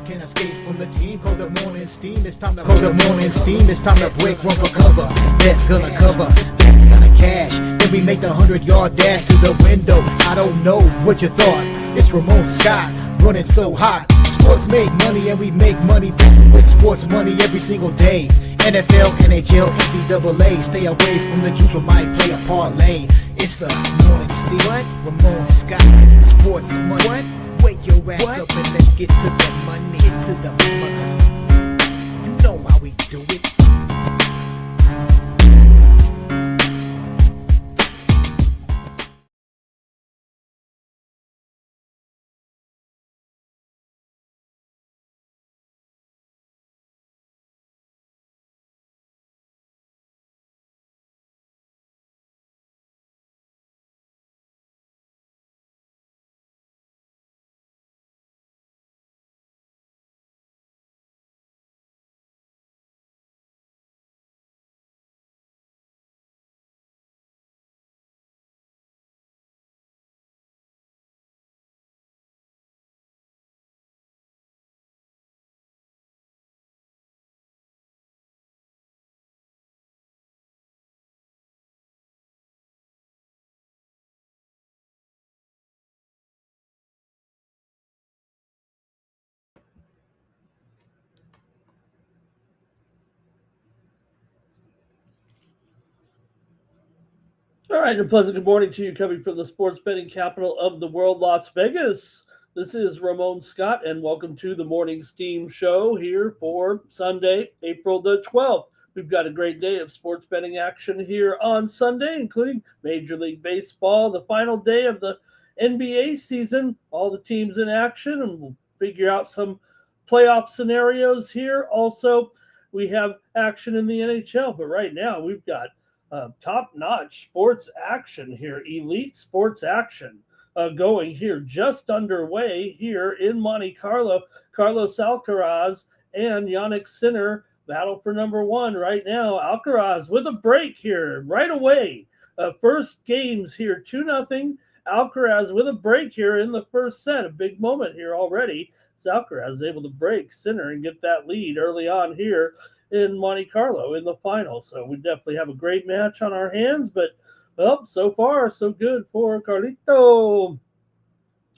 Can't escape from the team. Call the morning steam. It's time to call the morning steam. It's time to break one for cover. That's gonna cover. That's gonna cash. Then we make the 100-yard dash to the window. I don't know what you thought. It's Ramon Scott running so hot. Sports make money and we make money with sports money every single day. NFL, NHL, NCAA. Stay away from the juice or might play a parlay. It's the morning steam. What? Ramon Scott. Sports money. What? Wake your ass up and let's get to the money. Get to the money. You know how we do it. All right, a pleasant good morning to you coming from the sports betting capital of the world, Las Vegas. This is Ramon Scott, and welcome to the Morning Steam Show here for Sunday, April the 12th. We've got a great day of sports betting action here on Sunday, including Major League Baseball, the final day of the NBA season, all the teams in action, and we'll figure out some playoff scenarios here. Also, we have action in the NHL, but right now we've got top-notch sports action here, elite sports action going here, just underway here in Monte Carlo. Carlos Alcaraz and Yannick Sinner battle for number one right now. Alcaraz with a break here right away. First games here, 2-0. Alcaraz with a break here in the first set. A big moment here already. So Alcaraz is able to break Sinner and get that lead early on here in Monte Carlo in the final. So we definitely have a great match on our hands, but well, so far so good for Carlito.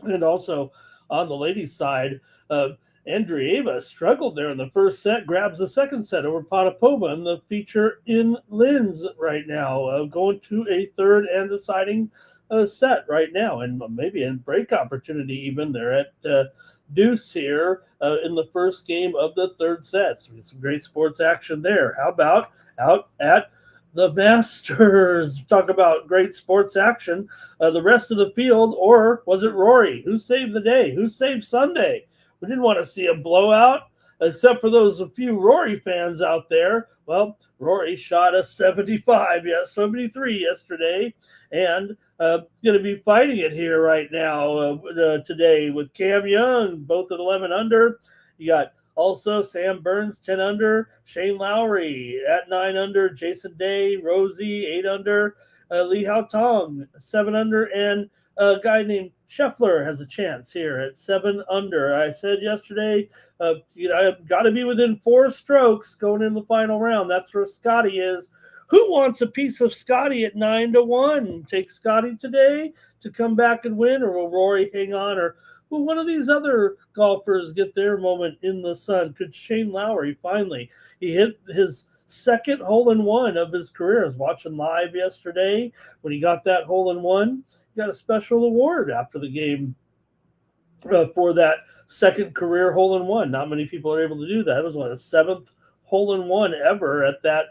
And also on the ladies' side, Andreeva struggled there in the first set, grabs the second set over Potapova in the feature in Linz right now, going to a third and deciding set right now, and maybe a break opportunity even there at deuce here in the first game of the third set. So some great sports action there. How about out at the Masters? Talk about great sports action. The rest of the field, or was it Rory? Who saved the day? Who saved Sunday? We didn't want to see a blowout, except for those a few Rory fans out there. Well, Rory shot a 73 yesterday, and going to be fighting it here right now today with Cam Young, both at 11 under. You got also Sam Burns, 10 under. Shane Lowry at 9 under. Jason Day, Rosie, 8 under. Li Hao Tong, 7 under. And a guy named Scheffler has a chance here at 7 under. I said yesterday, I've got to be within 4 strokes going in the final round. That's where Scotty is. Who wants a piece of Scotty at 9-1? Take Scotty today to come back and win, or will Rory hang on? Or will one of these other golfers get their moment in the sun? Could Shane Lowry finally? He hit his second hole-in-one of his career. I was watching live yesterday when he got that hole-in-one. He got a special award after the game for that second career hole-in-one. Not many people are able to do that. It was the 7th hole-in-one ever at that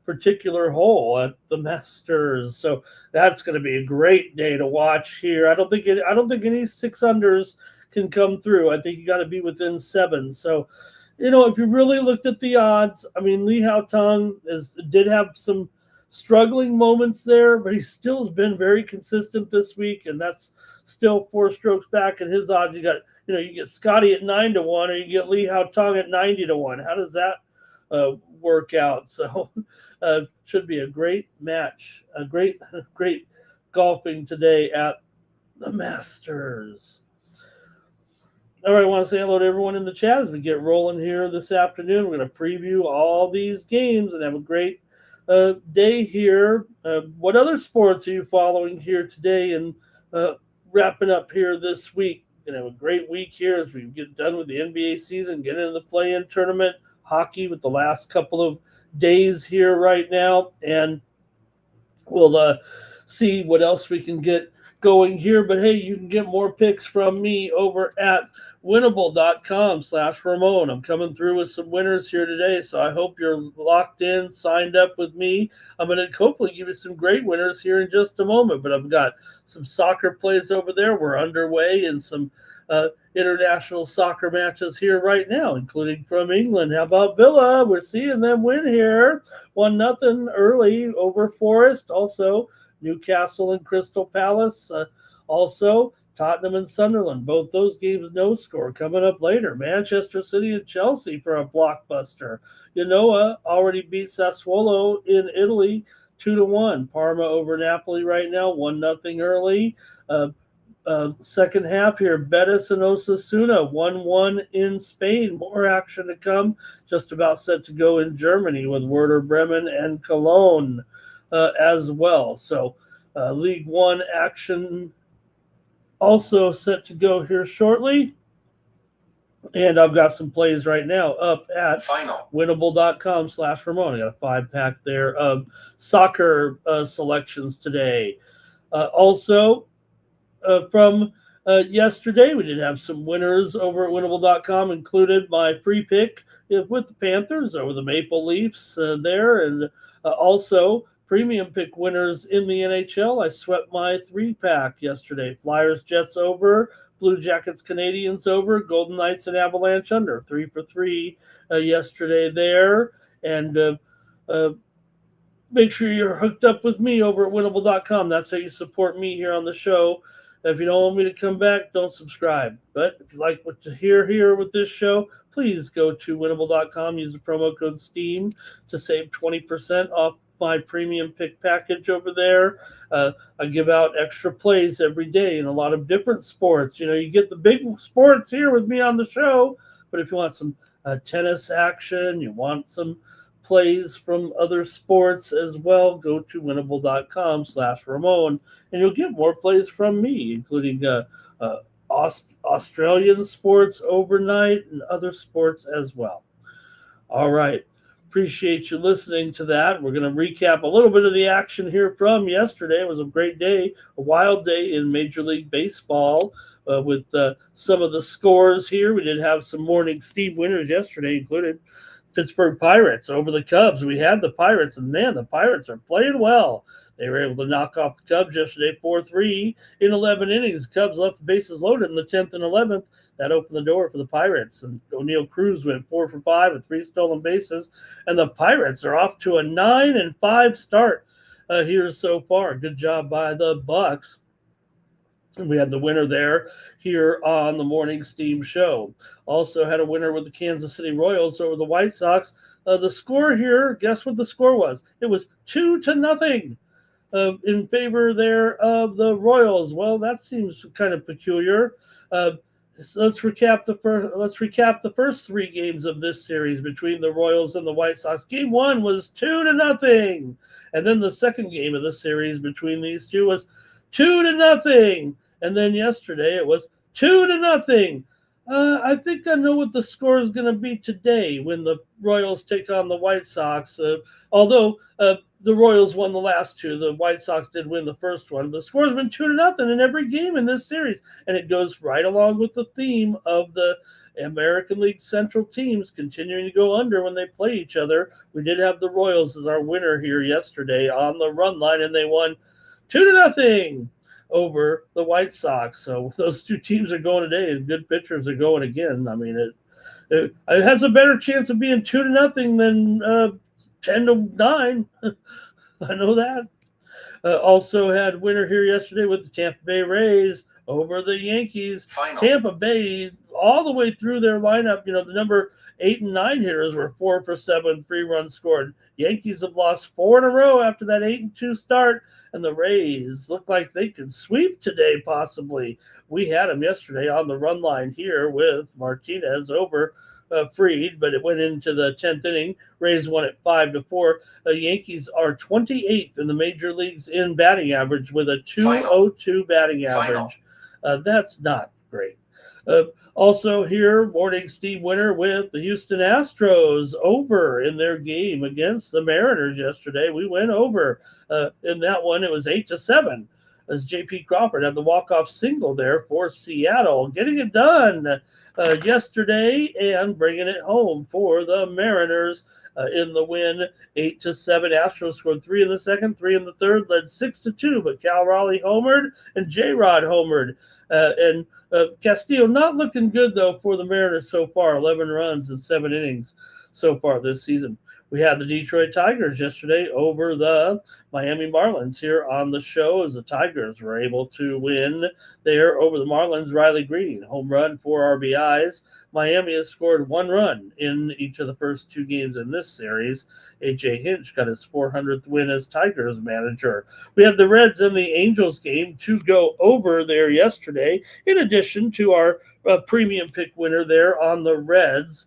particular hole at the Masters. So that's going to be a great day to watch here. I don't think any 6 unders can come through. I think you got to be within 7. So, if you really looked at the odds, I mean, Li Hao Tong did have some struggling moments there, but he still has been very consistent this week, and that's still 4 strokes back in his odds. You got, you get Scotty at 9-1, or you get Li Hao Tong at 90-1. How does that work out? So should be a great match, a great golfing today at the Masters. All right, I want to say hello to everyone in the chat as we get rolling here this afternoon. We're going to preview all these games and have a great day here. What other sports are you following here today and wrapping up here this week? We're going to have a great week here as we get done with the NBA season, get into the play-in tournament, hockey with the last couple of days here right now, and we'll see what else we can get going here. But hey, you can get more picks from me over at winnable.com/Ramon. I'm coming through with some winners here today, so I hope you're locked in, signed up with me. I'm going to hopefully give you some great winners here in just a moment, but I've got some soccer plays over there. We're underway in some international soccer matches here right now, including from England. How about Villa? We're seeing them win here. 1-0 early over Forest. Also, Newcastle and Crystal Palace. Also, Tottenham and Sunderland. Both those games no score. Coming up later, Manchester City and Chelsea for a blockbuster. Genoa already beat Sassuolo in Italy 2-1. Parma over Napoli right now, 1-0 early. Second half here, Betis and Osasuna, 1-1 in Spain. More action to come. Just about set to go in Germany with Werder Bremen and Cologne as well. So League One action also set to go here shortly. And I've got some plays right now up at winnable.com/Ramon. I got a 5-pack there of soccer selections today. Also, from yesterday, we did have some winners over at winnable.com, included my free pick with the Panthers over the Maple Leafs there, and also premium pick winners in the NHL. I swept my 3-pack yesterday. Flyers, Jets over, Blue Jackets, Canadians over, Golden Knights and Avalanche under. 3 for 3 yesterday there. And make sure you're hooked up with me over at winnable.com. That's how you support me here on the show. If you don't want me to come back, don't subscribe. But if you like what you hear here with this show, please go to winnable.com. Use the promo code STEAM to save 20% off my premium pick package over there. I give out extra plays every day in a lot of different sports. You know, you get the big sports here with me on the show, but if you want some tennis action, you want some plays from other sports as well, go to winnable.com/Ramon, and you'll get more plays from me, including Australian sports overnight and other sports as well. All right. Appreciate you listening to that. We're going to recap a little bit of the action here from yesterday. It was a great day, a wild day in Major League Baseball with some of the scores here. We did have some morning Steve winners yesterday, including Pittsburgh Pirates over the Cubs. We had the Pirates, and man, the Pirates are playing well. They were able to knock off the Cubs yesterday 4-3 in 11 innings. The Cubs left the bases loaded in the 10th and 11th. That opened the door for the Pirates. And O'Neill Cruz went 4 for 5 with 3 stolen bases. And the Pirates are off to a 9-5 start here so far. Good job by the Bucks. And we had the winner there here on the Morning Steam Show. Also had a winner with the Kansas City Royals over the White Sox. The score here, guess what the score was? It was 2-0 in favor there of the Royals. Well, that seems kind of peculiar. So let's recap the first 3 games of this series between the Royals and the White Sox. Game 1 was 2-0, and then the second game of the series between these two was 2-0. And then yesterday it was 2-0. I think I know what the score is going to be today when the Royals take on the White Sox. Although the Royals won the last 2, the White Sox did win the first one. The score's been 2-0 in every game in this series, and it goes right along with the theme of the American League Central teams continuing to go under when they play each other. We did have the Royals as our winner here yesterday on the run line, and they won 2-0 over the White Sox. So those 2 teams are going today, and good pitchers are going again. I mean, it has a better chance of being 2-0 than 10-9. I know that. Also had winner here yesterday with the Tampa Bay Rays over the Yankees. Final. Tampa Bay all the way through their lineup. The number 8 and 9 hitters were 4 for 7, 3 runs scored. Yankees have lost 4 in a row after that 8-2 start, and the Rays look like they could sweep today, possibly. We had them yesterday on the run line here with Martinez over Freed, but it went into the 10th inning. Rays won it 5-4. The Yankees are 28th in the major leagues in batting average with a 202 batting average. That's not great. Also here, morning Steve winner with the Houston Astros over in their game against the Mariners yesterday. We went over in that one. It was 8-7 as J.P. Crawford had the walk-off single there for Seattle, getting it done yesterday and bringing it home for the Mariners in the win, 8-7. Astros scored 3 in the second, 3 in the third, led 6-2, but Cal Raleigh homered and J-Rod homered. And Castillo not looking good, though, for the Mariners so far, 11 runs in 7 innings so far this season. We had the Detroit Tigers yesterday over the Miami Marlins here on the show as the Tigers were able to win there over the Marlins. Riley Green, home run, 4 RBIs. Miami has scored 1 run in each of the first 2 games in this series. A.J. Hinch got his 400th win as Tigers manager. We had the Reds and the Angels game to go over there yesterday, in addition to our premium pick winner there on the Reds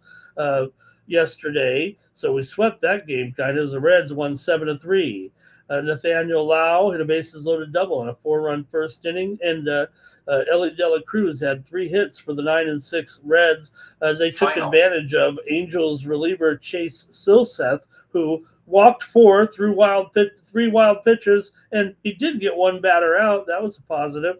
yesterday. So we swept that game kind of as the Reds won 7-3. Nathaniel Lau hit a bases loaded double in a 4-run first inning, and Ellie De La Cruz had 3 hits for the 9-6 Reds. They took advantage of Angels reliever Chase Silseth, who walked 4 through 3 wild pitches, and he did get 1 batter out. That was a positive.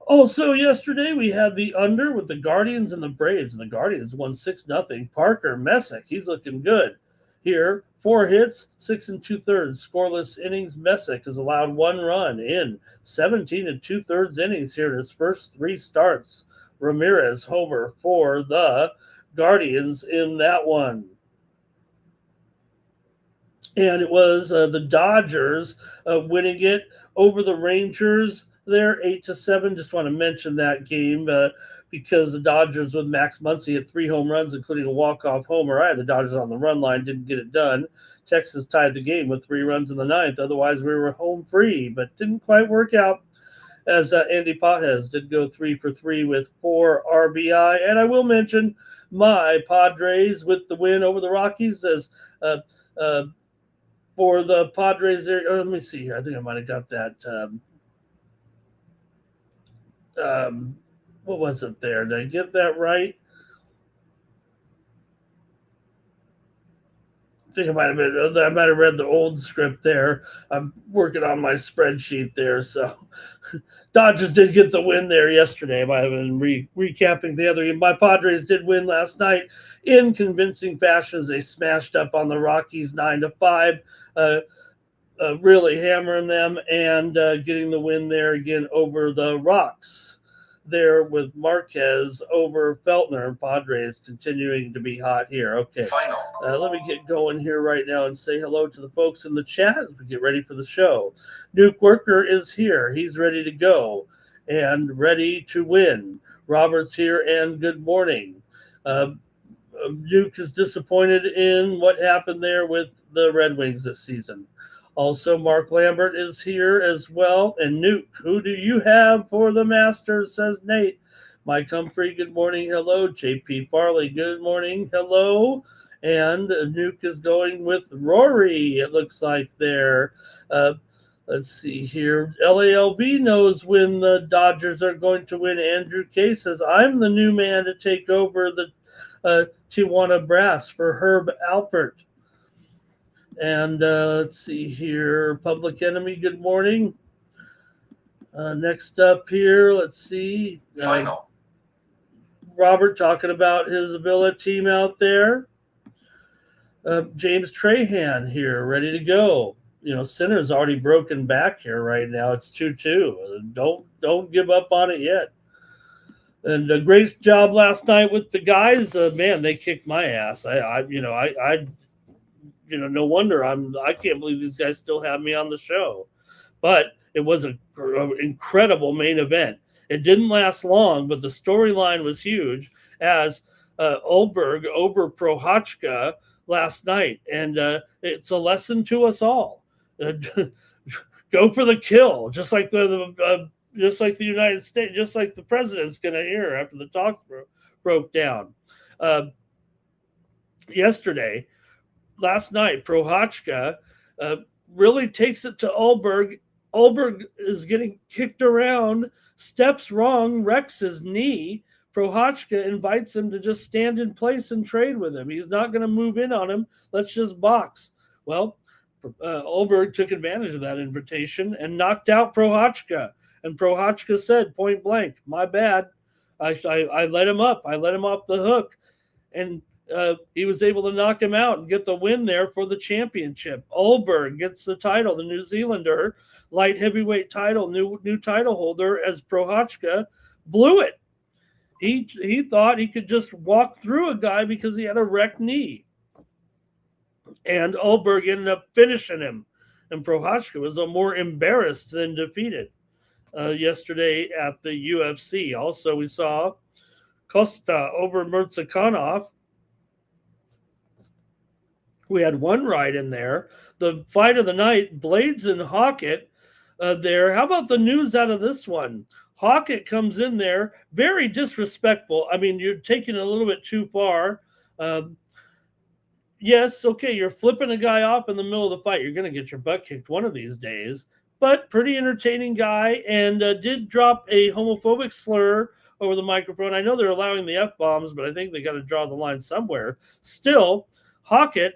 Also, yesterday we had the under with the Guardians and the Braves, and the Guardians won 6-0. Parker Messick, he's looking good here. 4 hits, 6 2/3 scoreless innings. Messick has allowed 1 run in 17 2/3 innings here in his first 3 starts. Ramirez homer for the Guardians in that one. And it was the Dodgers winning it over the Rangers there, 8-7. Just want to mention that game because the Dodgers with Max Muncy had 3 home runs, including a walk-off homer. I had the Dodgers on the run line, didn't get it done. Texas tied the game with 3 runs in the 9th. Otherwise, we were home free, but didn't quite work out as Andy Pajes did go 3 for 3 with 4 RBI. And I will mention my Padres with the win over the Rockies as for the Padres there. Let me see here. I think I might have got that. What was it there? Did I get that right? I think I might have read the old script there. I'm working on my spreadsheet there. So Dodgers did get the win there yesterday. I might have been recapping the other game. My Padres did win last night in convincing fashion as they smashed up on the Rockies 9-5. Really hammering them and getting the win there again over the Rocks there with Marquez over Feltner. Padres continuing to be hot here. Okay, let me get going here right now and say hello to the folks in the chat as we get ready for the show. Duke Worker is here. He's ready to go and ready to win. Robert's here and good morning. Duke is disappointed in what happened there with the Red Wings this season. Also, Mark Lambert is here as well. And Nuke, who do you have for the Masters, says Nate. Mike Humphrey, good morning, hello. JP Farley, good morning, hello. And Nuke is going with Rory, it looks like there. Let's see here. LALB knows when the Dodgers are going to win. Andrew K says, I'm the new man to take over the Tijuana Brass for Herb Alpert. And let's see here. Public Enemy, good morning. Next up here, let's see. Robert talking about his Avila team out there. James Trahan here, ready to go. Sinner's already broken back here right now. It's 2-2. Don't give up on it yet. And a great job last night with the guys. Man, they kicked my ass. No wonder I can't believe these guys still have me on the show. But it was an incredible main event. It didn't last long, but the storyline was huge as Olberg over Prohachka last night. And it's a lesson to us all. Go for the kill, just like just like the United States, just like the president's going to hear after the talk broke down. Last night, Prohachka really takes it to Olberg. Olberg is getting kicked around, steps wrong, wrecks his knee. Prohachka invites him to just stand in place and trade with him. He's not going to move in on him. Let's just box. Well, Olberg took advantage of that invitation and knocked out Prohachka. And Prohachka said, point blank, my bad. I let him up. I let him off the hook. And he was able to knock him out and get the win there for the championship. Olberg gets the title, the New Zealander light heavyweight title, new title holder, as Prohachka blew it. He thought he could just walk through a guy because he had a wrecked knee. And Olberg ended up finishing him. And Prohachka was more embarrassed than defeated yesterday at the UFC. Also, we saw Costa over Murzakanov. We had one ride in there. The fight of the night, Blades and Hockett there. How about the news out of this one? Hockett comes in there, very disrespectful. I mean, you're taking it a little bit too far. Yes, okay, you're flipping a guy off in the middle of the fight. You're going to get your butt kicked one of these days. But pretty entertaining guy, and did drop a homophobic slur over the microphone. I know they're allowing the F-bombs, but I think they got to draw the line somewhere. Still, Hockett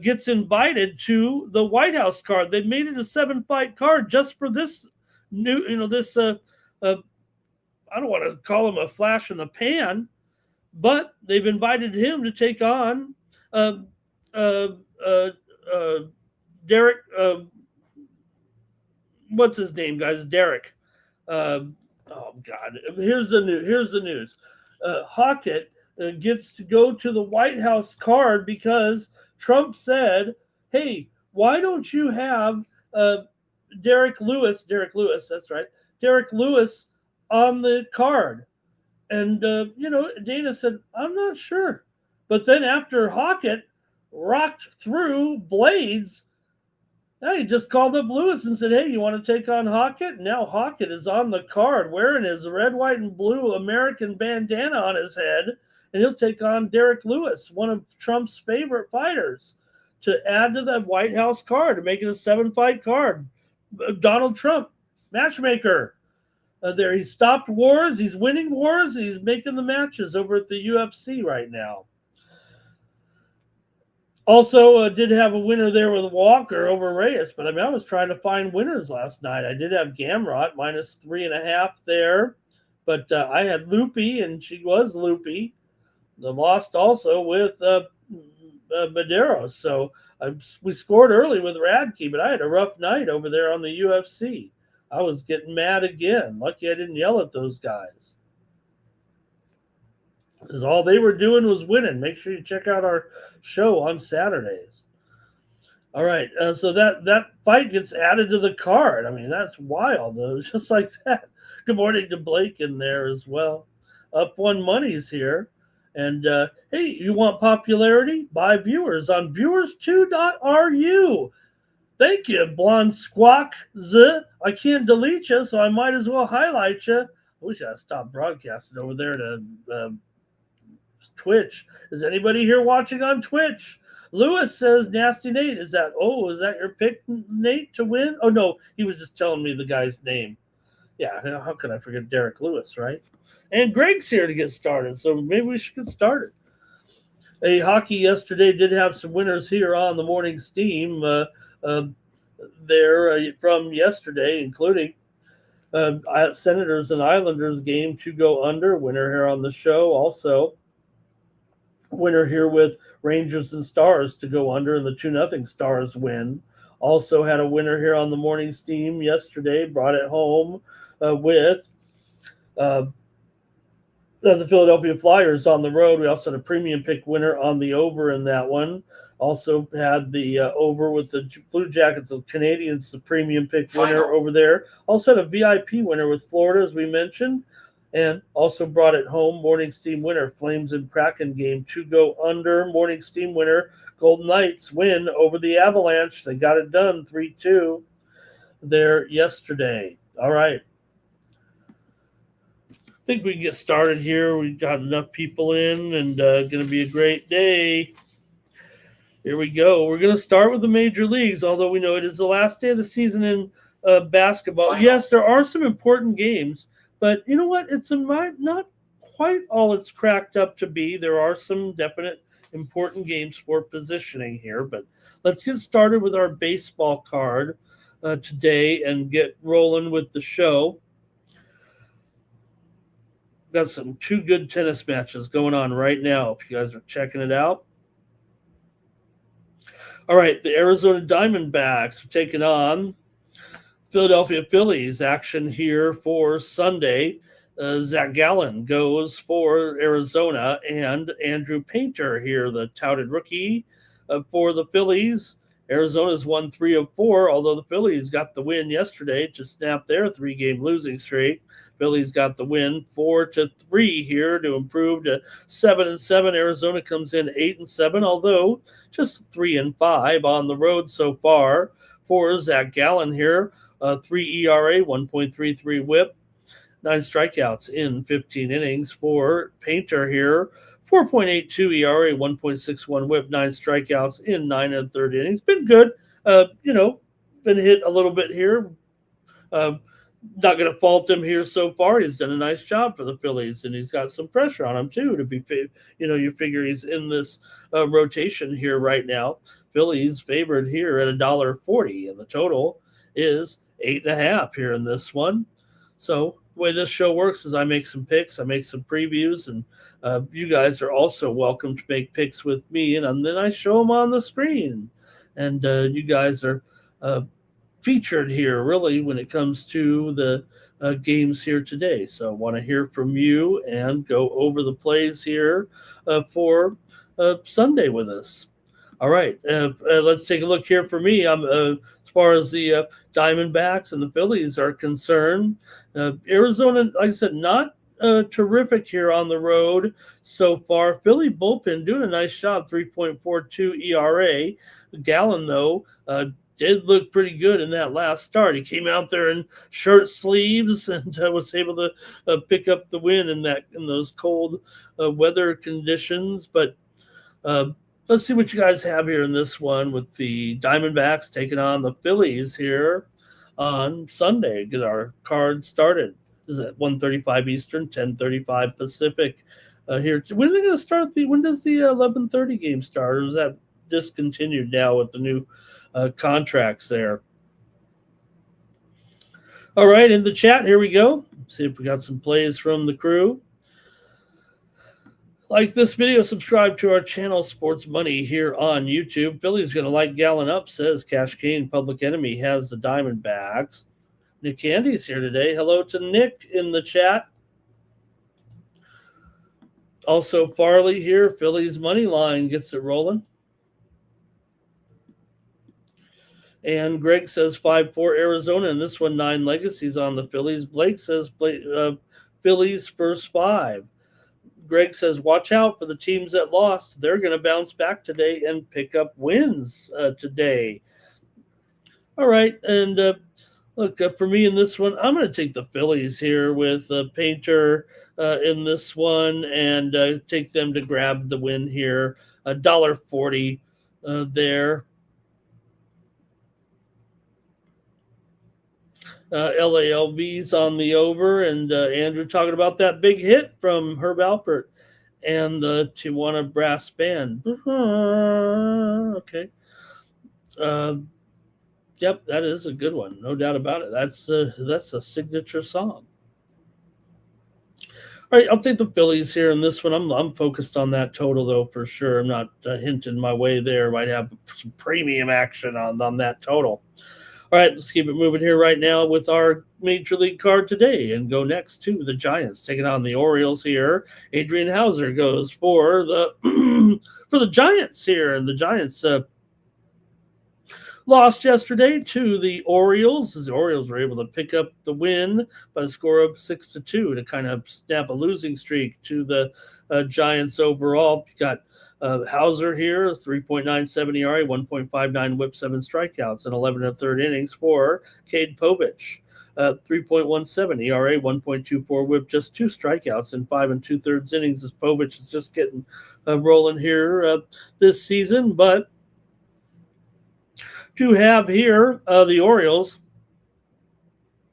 gets invited to the White House card. They made it a 7-fight card just for this new, I don't want to call him a flash in the pan, but they've invited him to take on Derek. What's his name, guys? Derek. Oh God! Here's the news. Hockett gets to go to the White House card because Trump said, "Hey, why don't you have Derek Lewis? That's right, Derek Lewis on the card." And Dana said, "I'm not sure." But then after Hockett rocked through Blades, he just called up Lewis and said, "Hey, you want to take on Hockett?" Now Hockett is on the card wearing his red, white, and blue American bandana on his head, and he'll take on Derek Lewis, one of Trump's favorite fighters, to add to the White House card, to make it a 7-fight card. Donald Trump, matchmaker. There, he stopped wars. He's winning wars. He's making the matches over at the UFC right now. Also, did have a winner there with Walker over Reyes, but I was trying to find winners last night. I did have Gamrot minus 3.5 there, but I had Loopy, and she was Loopy. The lost also with Medeiros. So we scored early with Radke, but I had a rough night over there on the UFC. I was getting mad again. Lucky I didn't yell at those guys, because all they were doing was winning. Make sure you check out our show on Saturdays. All right, so that fight gets added to the card. That's wild, though. Just like that. Good morning to Blake in there as well. Up one money's here. And, hey, you want popularity? Buy viewers on viewers2.ru. Thank you, Blonde Squawk. I can't delete you, so I might as well highlight you. I wish I'd stop broadcasting over there to Twitch. Is anybody here watching on Twitch? Lewis says Nasty Nate. Is that your pick, Nate, to win? Oh, no, he was just telling me the guy's name. Yeah, how could I forget Derek Lewis, right? And Greg's here to get started, so maybe we should get started. Hockey yesterday did have some winners here on the morning steam there from yesterday, including Senators and Islanders game to go under. Winner here on the show. Also, winner here with Rangers and Stars to go under, and the 2-0 Stars win. Also had a winner here on the morning steam yesterday. Brought it home with The Philadelphia Flyers on the road. We also had a premium pick winner on the over in that one. Also had the over with the Blue Jackets of Canadians, the premium pick winner over there. Also had a VIP winner with Florida, as we mentioned. And also brought it home, morning steam winner, Flames and Kraken game to go under. Morning steam winner, Golden Knights win over the Avalanche. They got it done 3-2 there yesterday. All right. I think we can get started here. We've got enough people in and going to be a great day. Here we go. We're going to start with the major leagues, although we know it is the last day of the season in basketball. Yes, there are some important games, but you know what? It's not quite all it's cracked up to be. There are some definite important games for positioning here, but let's get started with our baseball card today and get rolling with the show. Got some two good tennis matches going on right now if you guys are checking it out. All right, the Arizona Diamondbacks are taking on Philadelphia Phillies. Action here for Sunday. Zach Gallen goes for Arizona, and Andrew Painter here, the touted rookie for the Phillies. Arizona's won 3 of 4, although the Phillies got the win yesterday to snap their 3-game losing streak. Phillies got the win 4-3 here to improve to 7-7. Arizona comes in 8-7, although just 3-5 on the road so far for Zach Gallen here. 3 ERA, 1.33 WHIP, 9 strikeouts in 15 innings for Painter here. 4.82 ERA, 1.61 WHIP, 9 strikeouts in 9 1/3 innings. Been good. Been hit a little bit here. Not going to fault him here so far. He's done a nice job for the Phillies, and he's got some pressure on him too. To be, you figure he's in this rotation here right now. Phillies favored here at $1.40, and the total is 8.5 here in this one. So the way this show works is I make some picks, I make some previews, and you guys are also welcome to make picks with me, and then I show them on the screen. And you guys are featured here, really, when it comes to the games here today. So I want to hear from you and go over the plays here for Sunday with us. All right, let's take a look here for me. I'm as far as the Diamondbacks and the Phillies are concerned. Arizona, like I said, not terrific here on the road so far. Philly bullpen doing a nice job, 3.42 ERA. Gallen, though, did look pretty good in that last start. He came out there in shirt sleeves and was able to pick up the win in those cold weather conditions. But let's see what you guys have here in this one with the Diamondbacks taking on the Phillies here on Sunday. Get our card started. This is at 1:35 Eastern, 10:35 Pacific. Here, when are they going to start? When does the 11:30 game start? Or is that discontinued now with the new contracts there? All right, in the chat, here we go. Let's see if we got some plays from the crew. Like this video, subscribe to our channel, Sports Money, here on YouTube. Philly's going to light Gallen up, says Cash Kane. Public Enemy has the Diamondbacks. Nick Candy's here today. Hello to Nick in the chat. Also, Farley here. Philly's money line gets it rolling. And Greg says 5-4 Arizona, and this one 9 legacies on the Phillies. Blake says Phillies first 5. Greg says, watch out for the teams that lost. They're going to bounce back today and pick up wins today. All right, and look, for me in this one, I'm going to take the Phillies here with Painter in this one and take them to grab the win here. $1.40 there. LALV's on the over, and Andrew talking about that big hit from Herb Alpert and the Tijuana Brass Band. Okay. Yep, that is a good one, no doubt about it. That's a signature song. All right, I'll take the Phillies here in this one. I'm focused on that total, though, for sure. I'm not hinting my way there. Might have some premium action on that total. All right, let's keep it moving here right now with our major league card today and go next to the Giants taking on the Orioles here. Adrian Hauser goes for the for the Giants here, and the Giants lost yesterday to the Orioles. As the Orioles were able to pick up the win by a score of 6-2 to kind of snap a losing streak to the Giants overall. You got Hauser here, 3.97 ERA, 1.59 WHIP, 7 strikeouts, and 11 and a third innings for Cade Povich. 3.17 ERA, 1.24 WHIP, just 2 strikeouts in 5 and 2/3 innings as Povich is just getting rolling here this season. But to have here the Orioles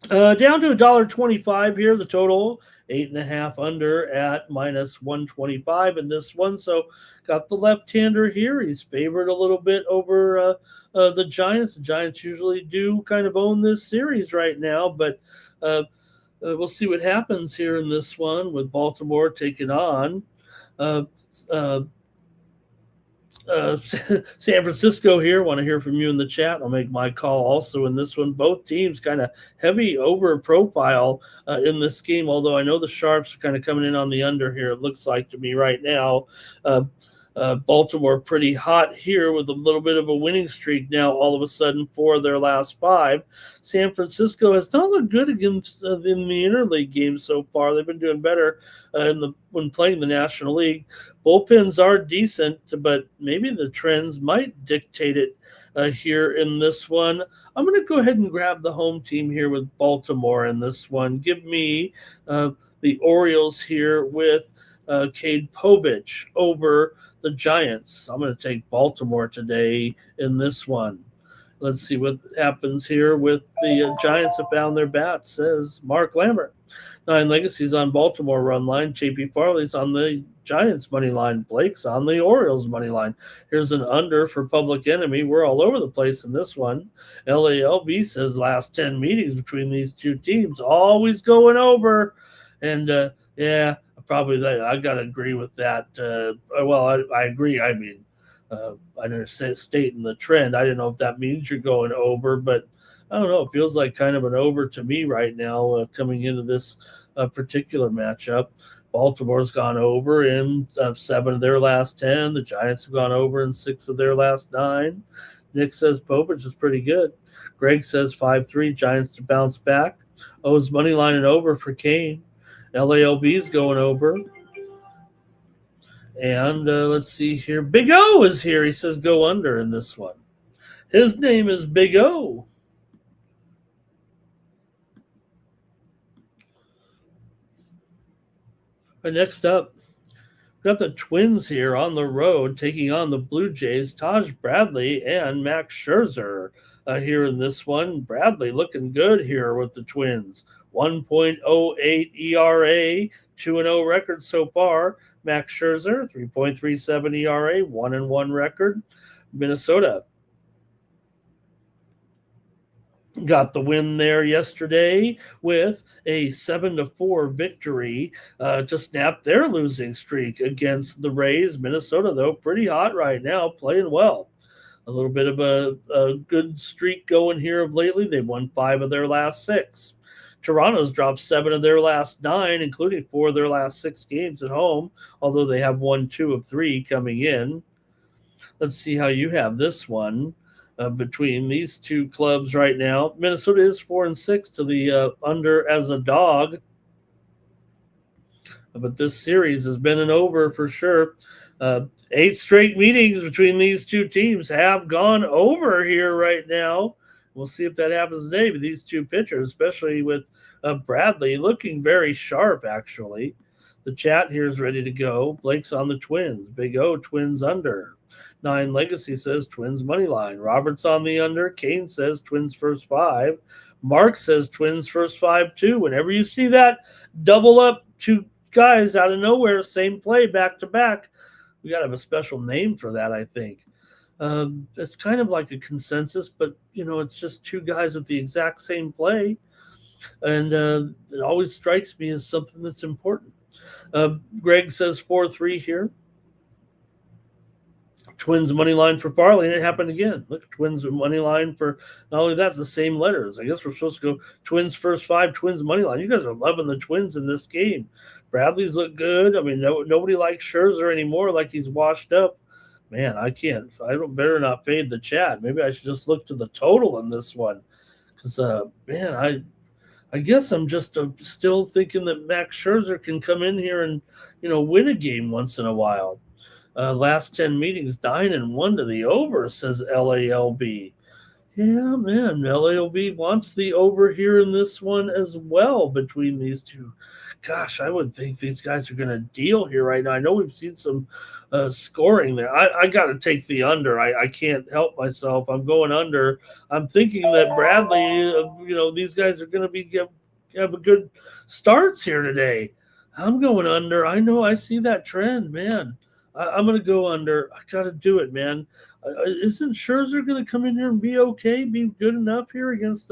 down to $1.25 here, the total 8.5 under at -125 in this one. So got the left-hander here. He's favored a little bit over the Giants. The Giants usually do kind of own this series right now, but we'll see what happens here in this one with Baltimore taking on San Francisco here. Want to hear from you in the chat. I'll make my call also in this one. Both teams kind of heavy over profile in this game, although I know the Sharps are kind of coming in on the under here, it looks like to me right now. Baltimore pretty hot here with a little bit of a winning streak now all of a sudden for their last 5. San Francisco has not looked good against in the interleague games so far. They've been doing better when playing the National League. Bullpens are decent, but maybe the trends might dictate it here in this one. I'm going to go ahead and grab the home team here with Baltimore in this one. Give me the Orioles here with Cade Povich over the Giants. I'm going to take Baltimore today in this one. Let's see what happens here with the Giants have found their bats, says Mark Lambert. 9 Legacy's on Baltimore run line. JP Farley's on the Giants money line. Blake's on the Orioles money line. Here's an under for Public Enemy. We're all over the place in this one. LALB says last 10 meetings between these two teams, always going over. And yeah, probably that. I got to agree with that. I agree. I mean, I know stating the trend. I didn't know if that means you're going over, but I don't know. It feels like kind of an over to me right now coming into this particular matchup. Baltimore's gone over in 7 of their last 10. The Giants have gone over in 6 of their last 9. Nick says Povich is pretty good. Greg says 5-3, Giants to bounce back. O's money line and over for Kane. LALB's going over. And let's see here. Big O is here. He says go under in this one. His name is Big O. Right, next up, we've got the Twins here on the road taking on the Blue Jays. Taj Bradley and Max Scherzer here in this one. Bradley looking good here with the Twins. 1.08 ERA, 2-0 record so far. Max Scherzer, 3.37 ERA, 1-1 record. Minnesota got the win there yesterday with a 7-4 victory to snap their losing streak against the Rays. Minnesota, though, pretty hot right now, playing well. A little bit of a good streak going here of lately. They've won 5 of their last 6. Toronto's dropped 7 of their last 9, including 4 of their last 6 games at home, although they have won 2 of 3 coming in. Let's see how you have this one between these two clubs right now. Minnesota is 4-6 to the under as a dog, but this series has been an over for sure. 8 straight meetings between these two teams have gone over here right now. We'll see if that happens today. But these two pitchers, especially with Bradley, looking very sharp, actually. The chat here is ready to go. Blake's on the Twins. Big O, Twins under. 9 Legacy says Twins money line. Robert's on the under. Kane says Twins first 5. Mark says Twins first 5 too. Whenever you see that double up 2 guys out of nowhere, same play back to back, we got to have a special name for that, I think. It's kind of like a consensus, but, it's just 2 guys with the exact same play. And it always strikes me as something that's important. Greg says 4-3 here. Twins money line for Farley, and it happened again. Look, Twins money line for not only that, the same letters. I guess we're supposed to go Twins first 5, Twins money line. You guys are loving the Twins in this game. Bradley's look good. I mean, nobody likes Scherzer anymore, like he's washed up. Man, I can't. Better not fade the chat. Maybe I should just look to the total in this one, because man, I guess I'm just still thinking that Max Scherzer can come in here and win a game once in a while. Last 10 meetings, 9-1 to the over, says LALB. Yeah, man, LALB wants the over here in this one as well between these two. Gosh, I would think these guys are going to deal here right now. I know we've seen some scoring there. I got to take the under. I can't help myself. I'm going under. I'm thinking that Bradley, these guys are going to have a good starts here today. I'm going under. I know I see that trend, man. I'm going to go under. I got to do it, man. Isn't Scherzer going to come in here and be okay, be good enough here against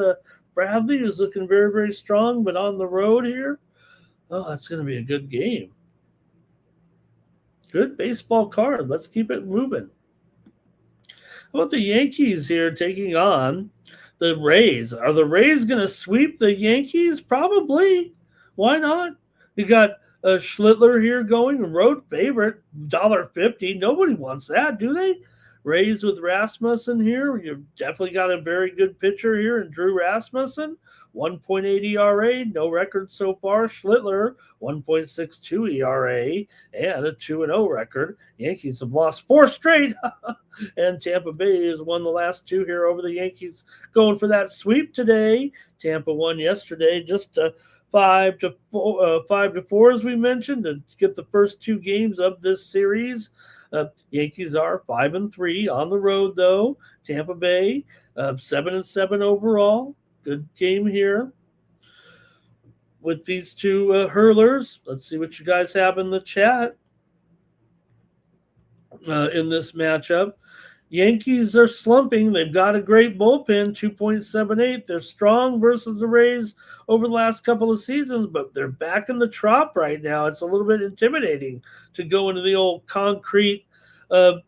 Bradley, who's looking very, very strong, but on the road here? Oh, that's going to be a good game. Good baseball card. Let's keep it moving. How about the Yankees here taking on the Rays? Are the Rays going to sweep the Yankees? Probably. Why not? You got Schlittler here going, road favorite, $1.50. Nobody wants that, do they? Rays with Rasmussen here. You've definitely got a very good pitcher here in Drew Rasmussen. 1.8 ERA, no record so far. Schlittler, 1.62 ERA, and a 2-0 record. Yankees have lost 4 straight, and Tampa Bay has won the last 2 here over the Yankees, going for that sweep today. Tampa won yesterday, just 5-4, as we mentioned, to get the first 2 games of this series. Yankees are 5-3 on the road, though. Tampa Bay 7-7 overall. Good game here with these 2 hurlers. Let's see what you guys have in the chat in this matchup. Yankees are slumping. They've got a great bullpen, 2.78. They're strong versus the Rays over the last couple of seasons, but they're back in the trop right now. It's a little bit intimidating to go into the old concrete hangar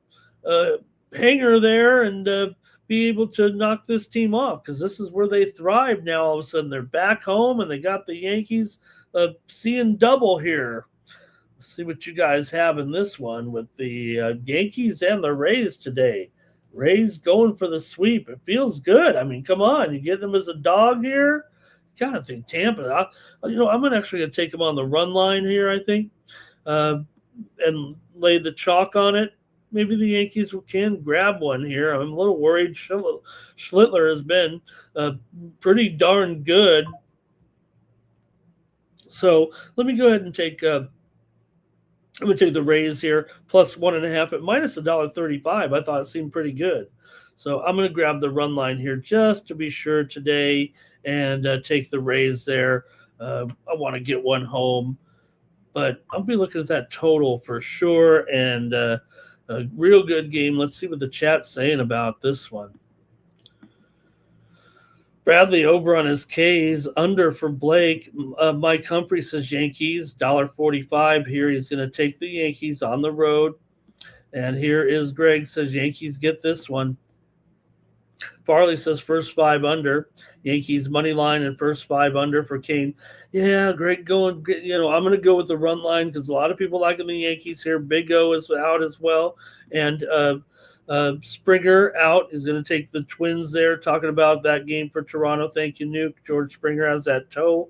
there and be able to knock this team off, because this is where they thrive now. All of a sudden, they're back home, and they got the Yankees seeing double here. Let's see what you guys have in this one with the Yankees and the Rays today. Rays going for the sweep. It feels good. I mean, come on. You get them as a dog here? You got to think Tampa. I'm actually going to take them on the run line here, I think, and lay the chalk on it. Maybe the Yankees can grab one here. I'm a little worried. Schlittler has been pretty darn good. So let me go ahead and take I'm going to take the Rays here, plus 1.5 at minus $1.35. I thought it seemed pretty good. So I'm going to grab the run line here just to be sure today and take the Rays there. I want to get one home, but I'll be looking at that total for sure. And a real good game. Let's see what the chat's saying about this one. Bradley over on his K's, under for Blake. Mike Humphrey says Yankees, $1.45 here. He's going to take the Yankees on the road. And here is Greg says Yankees get this one. Farley says first 5 under. Yankees money line and first 5 under for Kane. Yeah, Greg going, I'm going to go with the run line because a lot of people liking the Yankees here. Big O is out as well. And Springer out is going to take the Twins there. Talking about that game for Toronto. Thank you, Nuke. George Springer has that toe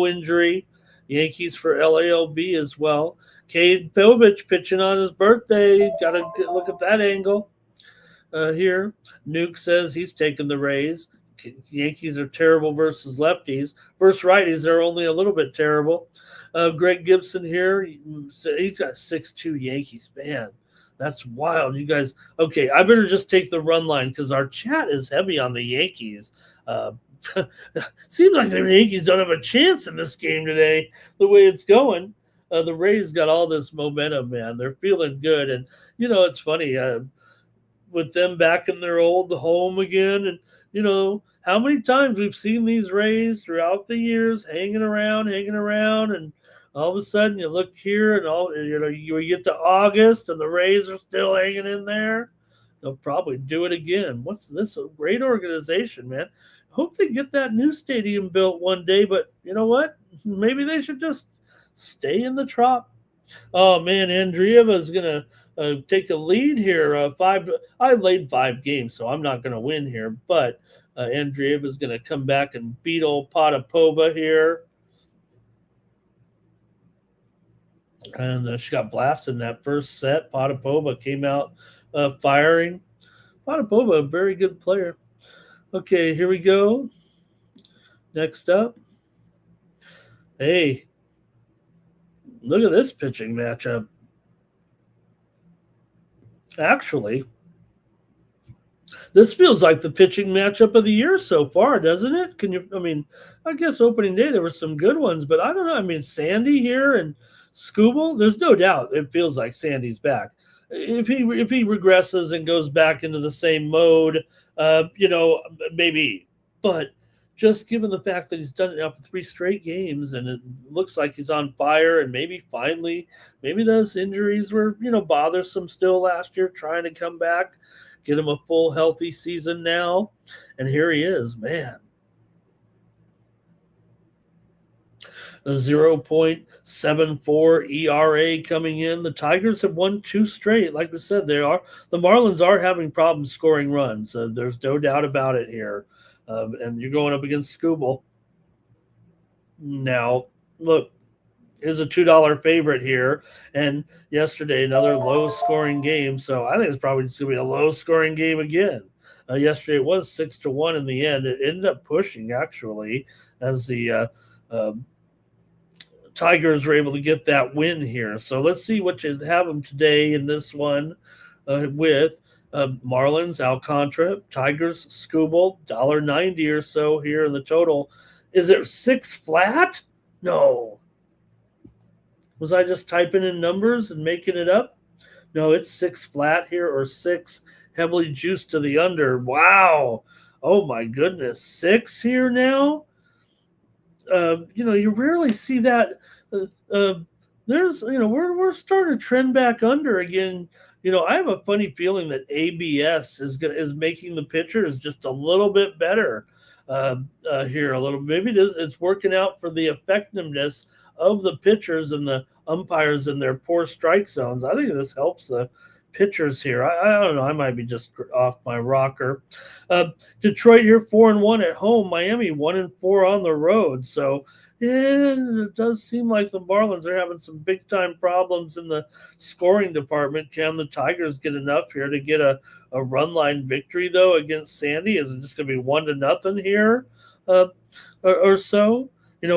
injury. Yankees for LALB as well. Cade Povich pitching on his birthday. Got to look at that angle here. Nuke says he's taking the Rays. Yankees are terrible versus lefties. Versus righties, they're only a little bit terrible. Greg Gibson here. He's got 6-2 Yankees. Man, that's wild. You guys, okay, I better just take the run line because our chat is heavy on the Yankees. Seems like the Yankees don't have a chance in this game today, the way it's going. The Rays got all this momentum, man. They're feeling good. And, it's funny, with them back in their old home again. And, how many times we've seen these Rays throughout the years hanging around. And All of a sudden, you look here, and you get to August, and the Rays are still hanging in there. They'll probably do it again. What's this? A great organization, man. Hope they get that new stadium built one day. But you know what? Maybe they should just stay in the Trop. Oh man, Andreeva is gonna take a lead here. I laid 5 games, so I'm not gonna win here. But Andreeva is gonna come back and beat old Potapova here. And she got blasted in that first set. Potapova came out firing. Potapova, a very good player. Okay, here we go. Next up. Hey, look at this pitching matchup. Actually, this feels like the pitching matchup of the year so far, doesn't it? I guess opening day there were some good ones, but I don't know. I mean, Sandy here and Scooble, there's no doubt it feels like Sandy's back. If he regresses and goes back into the same mode, maybe. But just given the fact that he's done it now for 3 straight games, and it looks like he's on fire, and maybe those injuries were bothersome still last year, trying to come back, get him a full healthy season now, and here he is, man. A 0.74 ERA coming in. The Tigers have won 2 straight. Like we said, the Marlins are having problems scoring runs. There's no doubt about it here. And you're going up against Scooble. Now, look, here's a $2 favorite here. And yesterday, another low-scoring game. So I think it's probably just going to be a low-scoring game again. Yesterday, it was 6-1 in the end. It ended up pushing, actually, as the Tigers were able to get that win here. So let's see what you have them today in this one with Marlins, Alcantara, Tigers, Scooble, $1.90 or so here in the total. Is it 6 flat? No. Was I just typing in numbers and making it up? No, it's 6 flat here, or 6 heavily juiced to the under. Wow. Oh my goodness. 6 here now? You rarely see that. We're starting to trend back under again. I have a funny feeling that ABS is making the pitchers just a little bit better here. A little, maybe it's working out for the effectiveness of the pitchers and the umpires in their poor strike zones. I think this helps the pitchers here. I don't know. I might be just off my rocker. Detroit here 4-1 at home. Miami 1-4 on the road. So it does seem like the Marlins are having some big time problems in the scoring department. Can the Tigers get enough here to get a run line victory though against Sandy? Is it just going to be 1-0 here or so?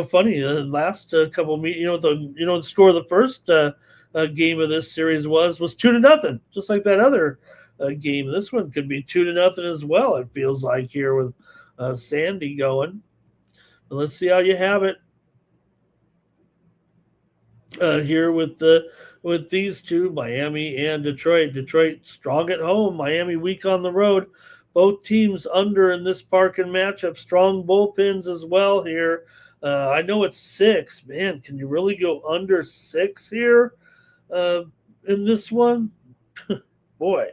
Funny. The last couple the score of the first game of this series was 2-0, just like that other game. This one could be 2-0 as well. It feels like here with Sandy going. But let's see how you have it here with these two, Miami and Detroit. Detroit strong at home, Miami weak on the road. Both teams under in this parking matchup. Strong bullpens as well here. I know it's 6. Man, can you really go under 6 here in this one? Boy.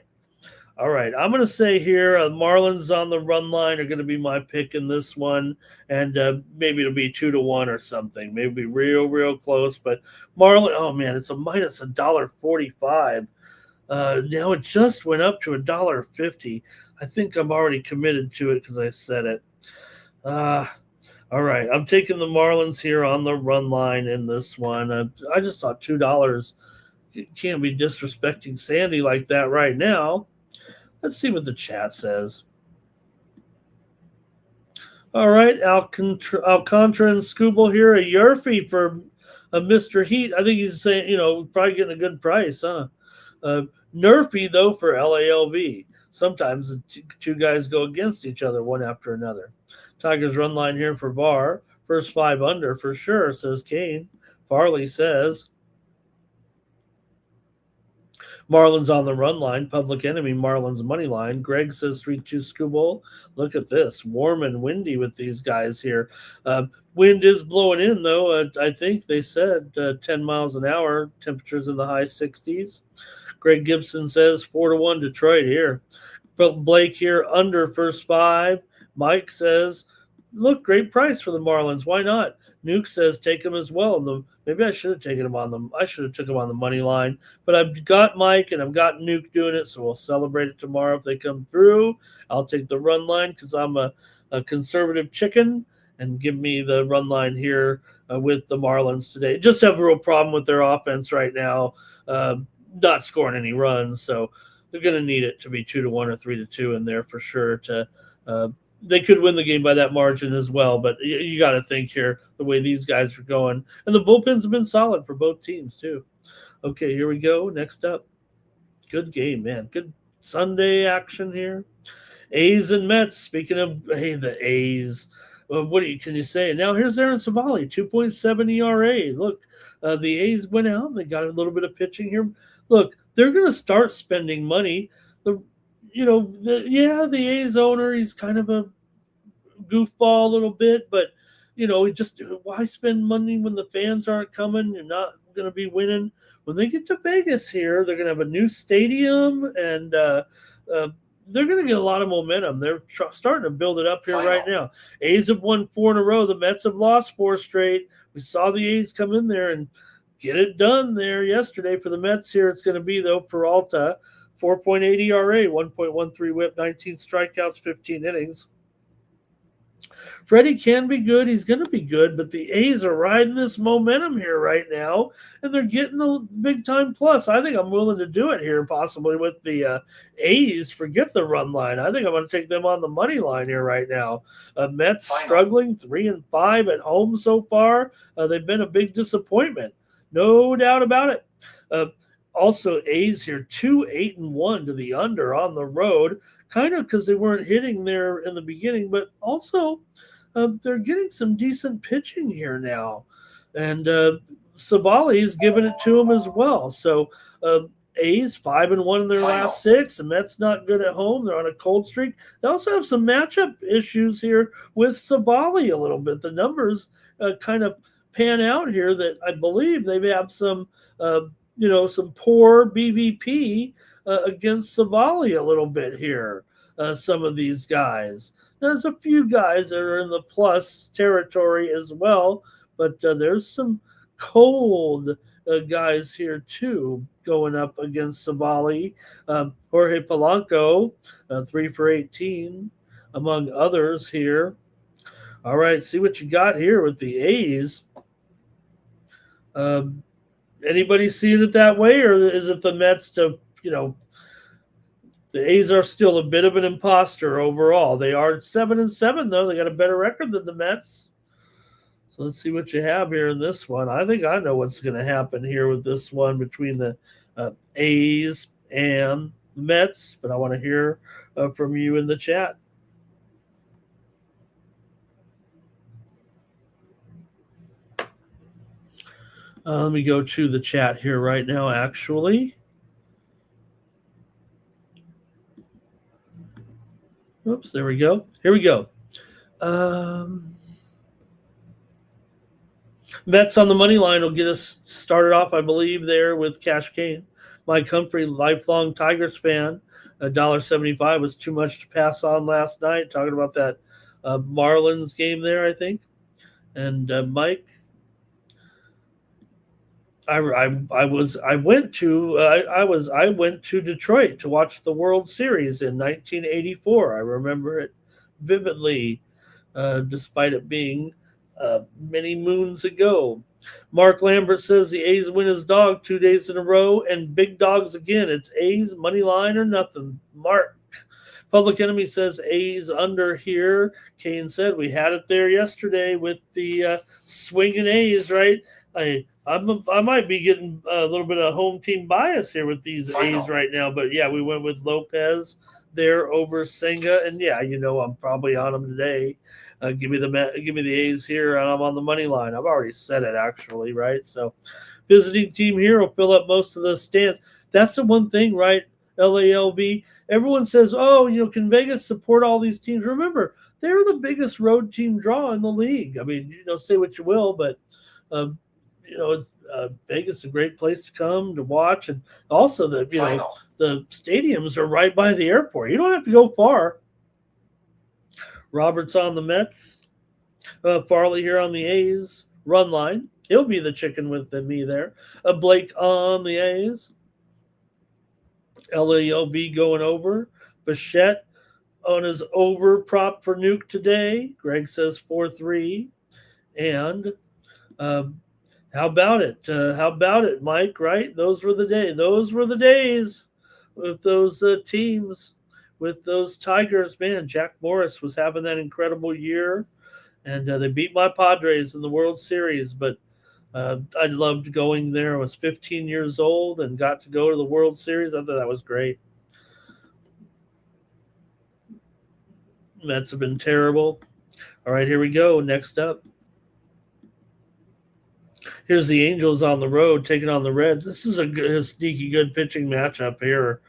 All right, I'm going to say here Marlins on the run line are going to be my pick in this one, and maybe it'll be 2-1 or something. Maybe real close, but Marlins, oh man, it's a minus $1.45. Now it just went up to $1.50. I think I'm already committed to it because I said it. All right, I'm taking the Marlins here on the run line in this one. I just thought $2. You can't be disrespecting Sandy like that right now. Let's see what the chat says. All right, Alcantara and Scooble here. A Yerfie for Mr. Heat. I think he's saying, probably getting a good price, huh? Nerfy, though, for LALV. Sometimes the two guys go against each other, one after another. Tigers run line here for Barr. First 5 under for sure, says Kane. Farley says. Marlins on the run line. Public Enemy, Marlins money line. Greg says 3-2 Scooble. Look at this. Warm and windy with these guys here. Wind is blowing in, though. I think they said 10 miles an hour. Temperatures in the high 60s. Greg Gibson says 4-1 Detroit here. Blake here under first 5. Mike says, look, great price for the Marlins. Why not? Nuke says take him as well. Maybe I should have taken him on them. I should have took him on the money line. But I've got Mike and I've got Nuke doing it, so we'll celebrate it tomorrow if they come through. I'll take the run line because I'm a conservative chicken, and give me the run line here with the Marlins today. Just have a real problem with their offense right now, not scoring any runs, so they're going to need it to be 2-1 or 3-2 in there for sure. They could win the game by that margin as well, but you got to think here the way these guys are going. And the bullpens have been solid for both teams too. Okay, here we go. Next up. Good game, man. Good Sunday action here. A's and Mets. Speaking of, the A's. What can you say? Now here's Aaron Savali, 2.7 ERA. Look, the A's went out. They got a little bit of pitching here. Look, they're going to start spending money. The A's owner, he's kind of a goofball a little bit, but why spend money when the fans aren't coming? You're not going to be winning. When they get to Vegas here, they're going to have a new stadium, and they're going to get a lot of momentum. They're starting to build it up here right now. A's have won 4 in a row. The Mets have lost 4 straight. We saw the A's come in there and get it done there yesterday for the Mets here. It's going to be, though, Peralta, 4.8 ERA, 1.13 whip, 19 strikeouts, 15 innings. Freddie can be good. He's going to be good, but the A's are riding this momentum here right now, and they're getting a big-time plus. I think I'm willing to do it here possibly with the A's. Forget the run line. I think I'm going to take them on the money line here right now. Mets struggling, 3-5 at home so far. They've been a big disappointment. No doubt about it. Also, A's here, 2-8-1 to the under on the road, kind of because they weren't hitting there in the beginning, but also they're getting some decent pitching here now. And Savali is giving it to them as well. So A's 5-1 in their last 6. The Mets not good at home. They're on a cold streak. They also have some matchup issues here with Savali a little bit. The numbers kind of pan out here that I believe they have some some poor BVP against Savali a little bit here, some of these guys. There's a few guys that are in the plus territory as well, but there's some cold guys here too going up against Savali. Jorge Polanco, 3 for 18, among others here. All right, see what you got here with the A's. Anybody seeing it that way, or is it the Mets the A's are still a bit of an imposter overall. They are 7-7, though. They got a better record than the Mets. So let's see what you have here in this one. I think I know what's going to happen here with this one between the A's and the Mets, but I want to hear from you in the chat. Let me go to the chat here right now, actually. Oops, there we go. Here we go. Mets on the money line will get us started off, I believe, there with Cash Kane. Mike Humphrey, lifelong Tigers fan. $1.75 was too much to pass on last night. Talking about that Marlins game there, I think. And Mike, I went to Detroit to watch the World Series in 1984. I remember it vividly, despite it being many moons ago. Mark Lambert says the A's win his dog 2 days in a row, and big dogs again. It's A's money line or nothing. Mark. Public Enemy says A's under here. Kane said we had it there yesterday with the swinging A's, right? I might be getting a little bit of home team bias here with these A's right now, but yeah, we went with Lopez there over Senga, and yeah, I'm probably on them today. Give me the A's here, and I'm on the money line. I've already said it actually, right? So, visiting team here will fill up most of the stands. That's the one thing, right? LALV. Everyone says, "Oh, can Vegas support all these teams?" Remember, they're the biggest road team draw in the league. I mean, say what you will, but um, Vegas is a great place to come to watch, and also the stadiums are right by the airport. You don't have to go far. Roberts on the Mets, Farley here on the A's run line. He'll be the chicken with me there. Blake on the A's. LALB going over. Bichette on his over prop for Nuke today. Greg says 4-3. And how about it? How about it, Mike? Right? Those were the days. Those were the days with those teams, with those Tigers. Man, Jack Morris was having that incredible year, and they beat my Padres in the World Series. But I loved going there. I was 15 years old and got to go to the World Series. I thought that was great. Mets have been terrible. All right, here we go. Next up. Here's the Angels on the road taking on the Reds. This is a sneaky good pitching matchup here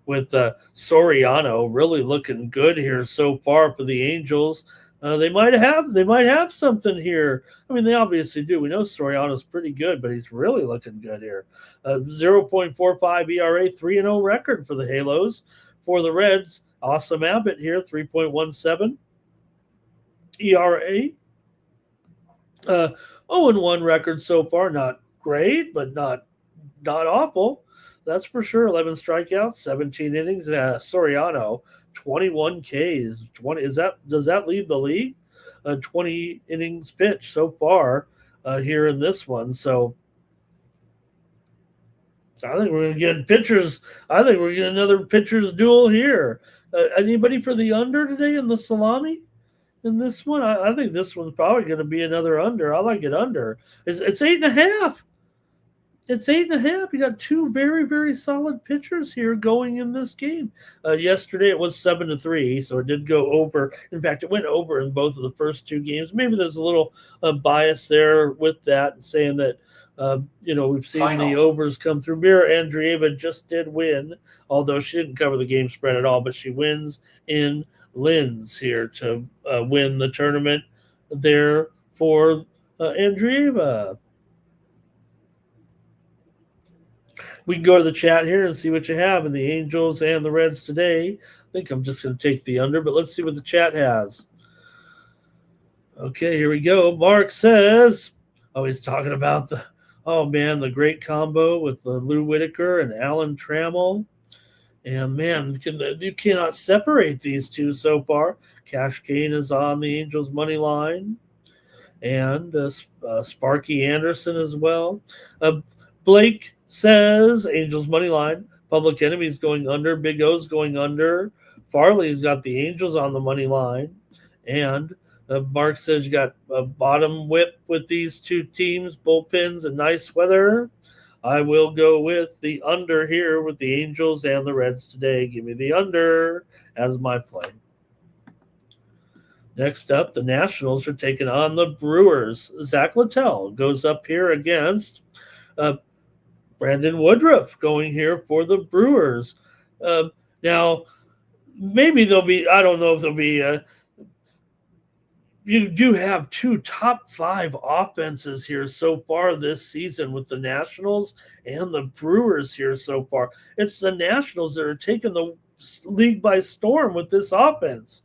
with Soriano really looking good here so far for the Angels. They might have something here. I mean, they obviously do. We know Soriano's pretty good, but he's really looking good here. 0.45 ERA, 3-0 record for the Halos. For the Reds, Awesome Abbott here, 3.17 ERA. 0-1 record so far. Not great, but not awful. That's for sure. 11 strikeouts, 17 innings. Soriano, 21 Ks. 20 does that lead the league? 20 innings pitched so far here in this one. So I think we're going to get pitchers. I think we're going to get another pitchers duel here. Anybody for the under today in the salami? In this one, I think this one's probably going to be another under. I like it under. It's 8.5. It's 8.5. You got two very, very solid pitchers here going in this game. Yesterday it was 7-3, so it did go over. In fact, it went over in both of the first two games. Maybe there's a little bias there with that, saying that we've seen the overs come through. Mira Andreeva just did win, although she didn't cover the game spread at all, but she wins in Linz here to win the tournament there for Andreeva. We can go to the chat here and see what you have in the Angels and the Reds today. I think I'm just going to take the under, but let's see what the chat has. Okay, here we go. Mark says, he's talking about the great combo with Lou Whitaker and Alan Trammell. And, man, you cannot separate these two so far. Cash Kane is on the Angels' money line. And Sparky Anderson as well. Blake says Angels' money line. Public Enemy's going under. Big O's going under. Farley's got the Angels on the money line. And Mark says you got a bottom whip with these two teams, bullpens, and nice weather. I will go with the under here with the Angels and the Reds today. Give me the under as my play. Next up, the Nationals are taking on the Brewers. Zach Littell goes up here against Brandon Woodruff going here for the Brewers. Now, maybe there'll be, I don't know if there'll be you do have two top 5 offenses here so far this season with the Nationals and the Brewers here so far. It's the Nationals that are taking the league by storm with this offense.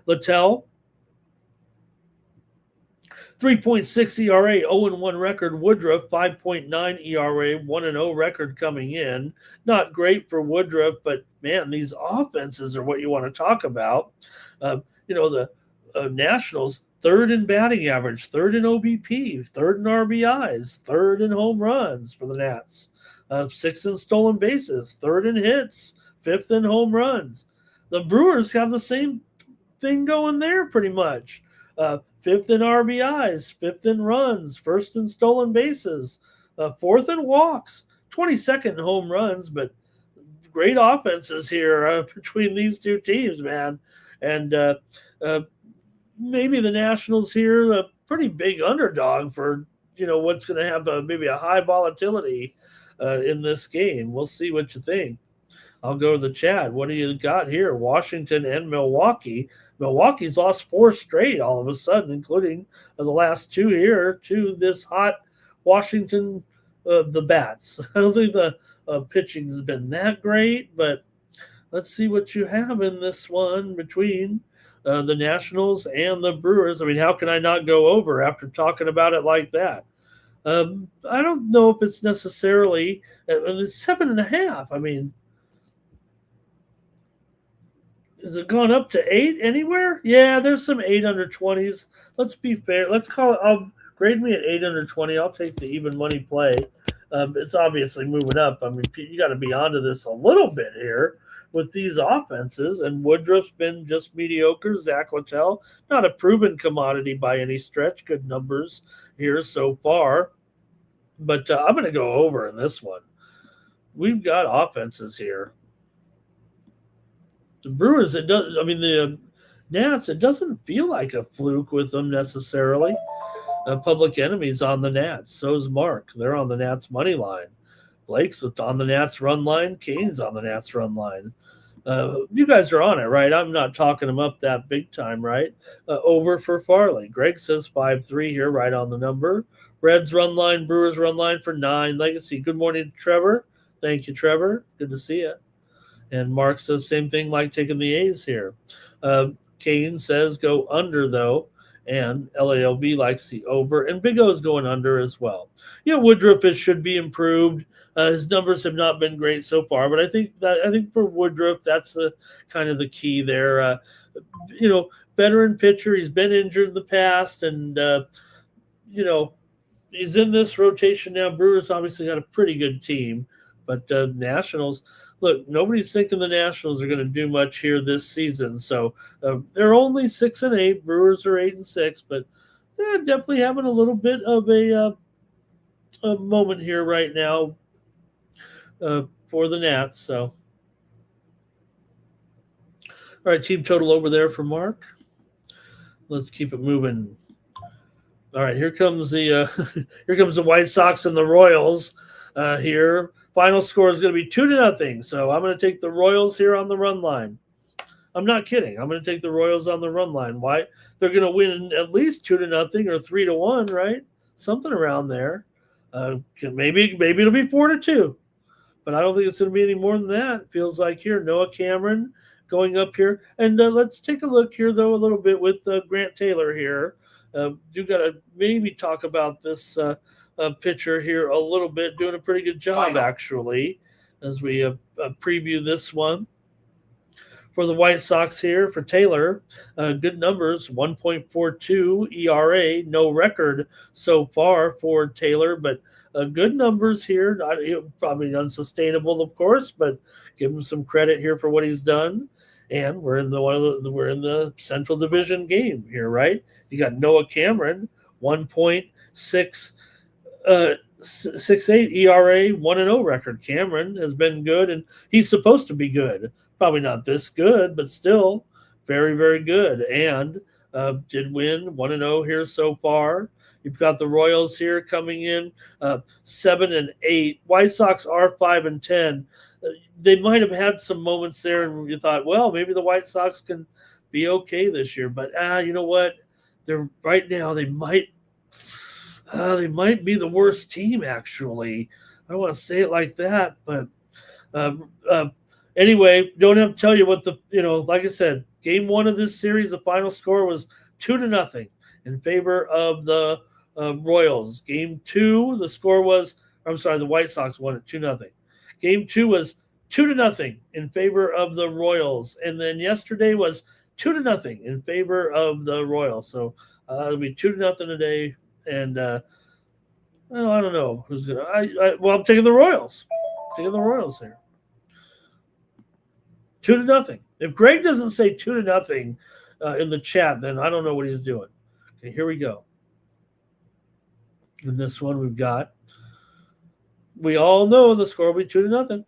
Littell, 3.6 ERA, 0-1 record. Woodruff, 5.9 ERA, 1-0 record coming in. Not great for Woodruff, but, man, these offenses are what you want to talk about. The Nationals, 3rd in batting average, 3rd in OBP, 3rd in RBIs, 3rd in home runs for the Nats, 6th in stolen bases, 3rd in hits, 5th in home runs. The Brewers have the same thing going there pretty much. 5th in RBIs, 5th in runs, 1st in stolen bases, 4th in walks, 22nd in home runs, but great offenses here between these two teams, man. And maybe the Nationals here, a pretty big underdog for, what's going to have maybe a high volatility in this game. We'll see what you think. I'll go to the chat. What do you got here? Washington and Milwaukee. Milwaukee's lost 4 straight all of a sudden, including the last 2 here to this hot Washington, the bats. I don't think the pitching has been that great, but let's see what you have in this one between the Nationals and the Brewers. I mean, how can I not go over after talking about it like that? I don't know if it's necessarily it's 7.5. I mean, has it gone up to 8 anywhere? Yeah, there's some 8 under 20s. Let's be fair. Let's call it. Grade me at 8 under 20. I'll take the even money play. It's obviously moving up. I mean, you got to be onto this a little bit here with these offenses. And Woodruff's been just mediocre. Zach Littell, not a proven commodity by any stretch. Good numbers here so far. But I'm going to go over in this one. We've got offenses here. The Brewers, the Nats, it doesn't feel like a fluke with them necessarily. Public Enemy's on the Nats. So's Mark. They're on the Nats money line. Blake's on the Nats run line. Kane's on the Nats run line. You guys are on it, right? I'm not talking them up that big time, right? Over for Farley. Greg says 5-3 here, right on the number. Reds run line, Brewers run line for 9. Legacy. Good morning, Trevor. Thank you, Trevor. Good to see you. And Mark says same thing, like taking the A's here. Kane says go under, though. And LALB likes the over. And Big O's going under as well. Woodruff should be improved. His numbers have not been great so far, but I think for Woodruff, that's the kind of the key there. Veteran pitcher. He's been injured in the past, and he's in this rotation now. Brewers obviously got a pretty good team, but Nationals. Look, nobody's thinking the Nationals are going to do much here this season. So they're only 6-8. Brewers are 8-6, but definitely having a little bit of a moment here right now for the Nats. So, all right, team total over there for Mark. Let's keep it moving. All right, here comes the White Sox and the Royals here. Final score is going to be 2-0. So I'm going to take the Royals here on the run line. I'm not kidding. I'm going to take the Royals on the run line. Why? They're going to win at least 2-0 or 3-1, right? Something around there. Maybe it'll be 4-2, but I don't think it's going to be any more than that. It feels like here Noah Cameron going up here, and let's take a look here though a little bit with Grant Taylor here. You got to maybe talk about this. Pitcher here a little bit, doing a pretty good job actually as we preview this one for the White Sox here for Taylor. Good numbers, 1.42 ERA, no record so far for Taylor, but good numbers here. Not probably unsustainable, of course, but give him some credit here for what he's done. And we're in the Central Division game here, right? You got Noah Cameron, 1.6 6.8 ERA, 1-0 record. Cameron has been good, and he's supposed to be good. Probably not this good, but still very, very good. And did win 1-0 here so far. You've got the Royals here coming in 7-8. White Sox are 5-10. They might have had some moments there, and you thought, well, maybe the White Sox can be okay this year. But you know what? They're right now. They might be the worst team, actually. I don't want to say it like that, but anyway, don't have to tell you what like I said, game 1 of this series, the final score was 2-0 in favor of the Royals. Game 2, the White Sox won it 2-0. Game 2 was 2-0 in favor of the Royals, and then yesterday was 2-0 in favor of the Royals. So it'll be 2-0 today. And I don't know who's gonna. I'm taking the Royals. Taking the Royals here. 2-0. If Greg doesn't say 2-0 in the chat, then I don't know what he's doing. Okay, here we go. In this one, we all know the score will be 2-0.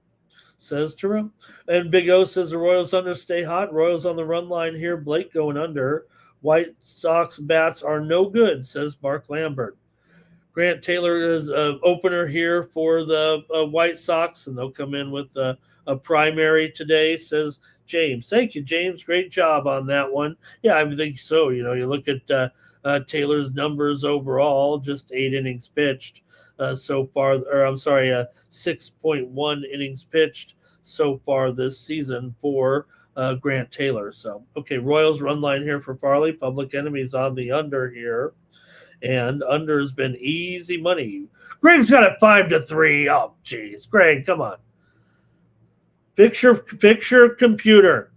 Says Terrell. And Big O says the Royals under, stay hot. Royals on the run line here. Blake going under. White Sox bats are no good, says Mark Lambert. Grant Taylor is opener here for the White Sox, and they'll come in with a primary today, says James. Thank you, James. Great job on that one. Yeah, I think so. You look at Taylor's numbers overall, just 8 innings pitched so far, or I'm sorry, 6.1 innings pitched so far this season for Grant Taylor. So, okay, Royals run line here for Farley. Public Enemies on the under here. And under has been easy money. Greg's got it 5-3. Oh, geez. Greg, come on. Fix your computer.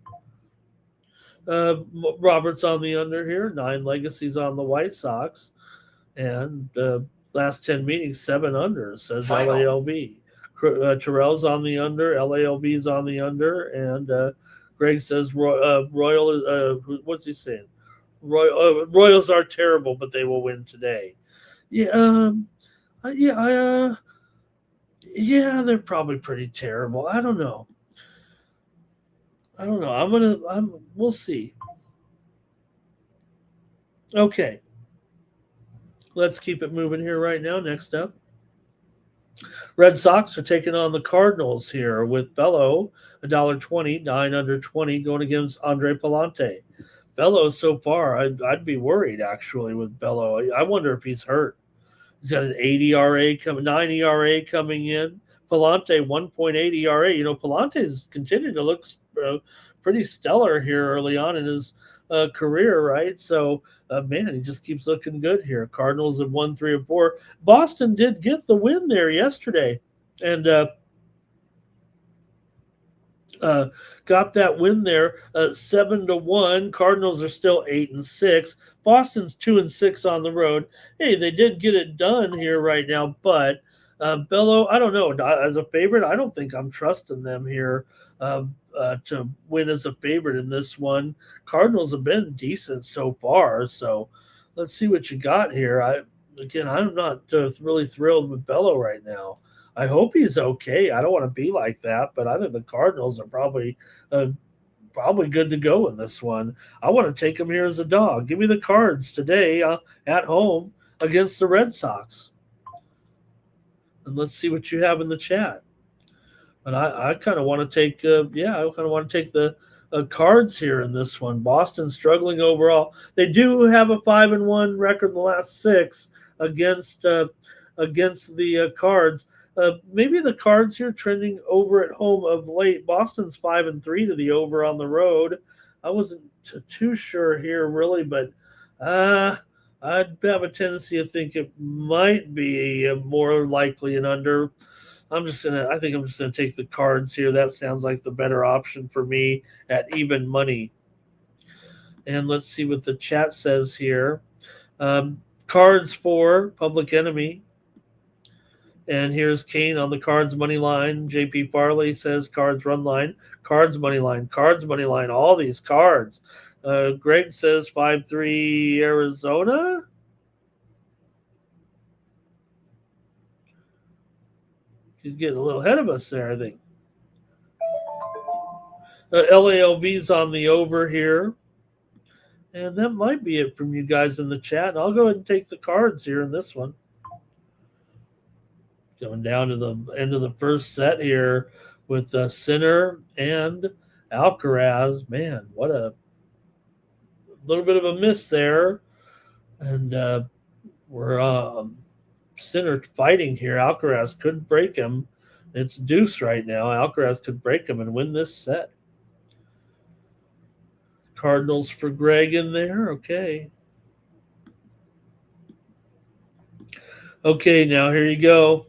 Robert's on the under here. 9 legacies on the White Sox. And last 10 meetings, 7 unders, says Final. LALB. Terrell's on the under. LALB's on the under. And Greg says Royal, what's he saying? Royals are terrible, but they will win today. Yeah, they're probably pretty terrible. I don't know. We'll see. Okay. Let's keep it moving here right now. Next up, Red Sox are taking on the Cardinals here with Bello, $1.20, 9 under 20, going against Andre Palante. Bello so far, I'd be worried actually with Bello. I wonder if he's hurt. He's got an 8 ERA coming, 9 ERA coming in. Palante 1.8 ERA. Palante's continued to look pretty stellar here early on in his career, right? So, man, he just keeps looking good here. Cardinals have won 3 of 4. Boston did get the win there yesterday, and got that win there, 7-1. Cardinals are still 8-6. Boston's 2-6 on the road. Hey, they did get it done here right now, but Bello, I don't know. As a favorite, I don't think I'm trusting them here to win as a favorite in this one. Cardinals have been decent so far, so let's see what you got here. I'm not really thrilled with Bello right now. I hope he's okay. I don't want to be like that, but I think the Cardinals are probably good to go in this one. I want to take them here as a dog. Give me the Cards today at home against the Red Sox. And let's see what you have in the chat. But I kind of want to take, the Cards here in this one. Boston struggling overall. They do have a 5-1 record in the last 6 against the Cards. Maybe the Cards here trending over at home of late. Boston's 5-3 to the over on the road. I wasn't too sure here really, but I'd have a tendency to think it might be more likely an under. I think I'm just gonna take the Cards here. That sounds like the better option for me at even money. And let's see what the chat says here. Cards for Public Enemy. And here's Kane on the Cards money line. JP Farley says Cards run line, Cards money line, Cards money line, all these Cards. Greg says 5-3 Arizona. He's getting a little ahead of us there, I think. LALB's on the over here. And that might be it from you guys in the chat. And I'll go ahead and take the Cards here in this one. Going down to the end of the first set here with Sinner and Alcaraz. Man, what a little bit of a miss there. And we're Sinner fighting here. Alcaraz could break him. It's deuce right now. Alcaraz could break him and win this set. Cardinals for Greg in there. Okay. Okay, now here you go.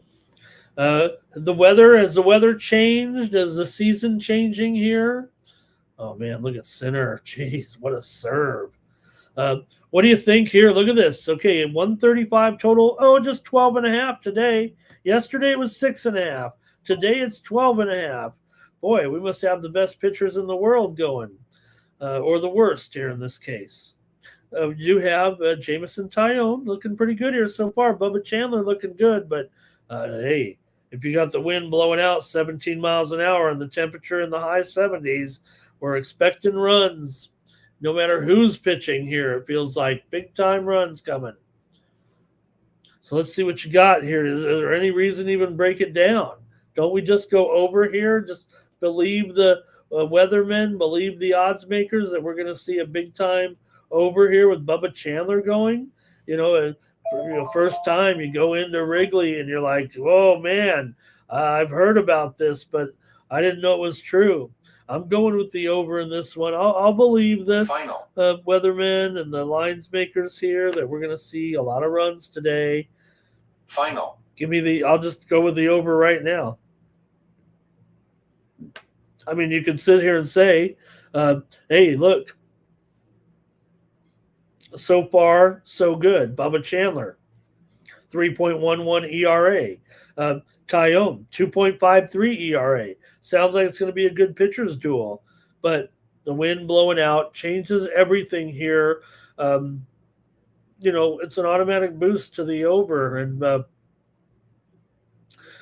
The weather, has the weather changed? Is the season changing here? Oh, man, look at Sinner. Jeez, what a serve. What do you think here? Look at this. Okay, 135 total. Oh, just 12.5 today. Yesterday it was 6.5. Today it's 12.5. Boy, we must have the best pitchers in the world going, or the worst here in this case. You have Jameson Tyone looking pretty good here so far. Bubba Chandler looking good, but hey, if you got the wind blowing out 17 miles an hour and the temperature in the high 70s, we're expecting runs. No matter who's pitching here, it feels like big-time runs coming. So let's see what you got here. Is there any reason to even break it down? Don't we just go over here? Just believe the weathermen, believe the odds makers that we're going to see a big time over here with Bubba Chandler going? First time you go into Wrigley and you're like, oh man, I've heard about this, but I didn't know it was true. I'm going with the over in this one. I'll believe the weathermen and the lines makers here that we're going to see a lot of runs today. Final. I'll just go with the over right now. I mean, you could sit here and say, hey, look, so far, so good. Bubba Chandler, 3.11 ERA. Tyone, 2.53 ERA. Sounds like it's going to be a good pitcher's duel, but the wind blowing out changes everything here. It's an automatic boost to the over. And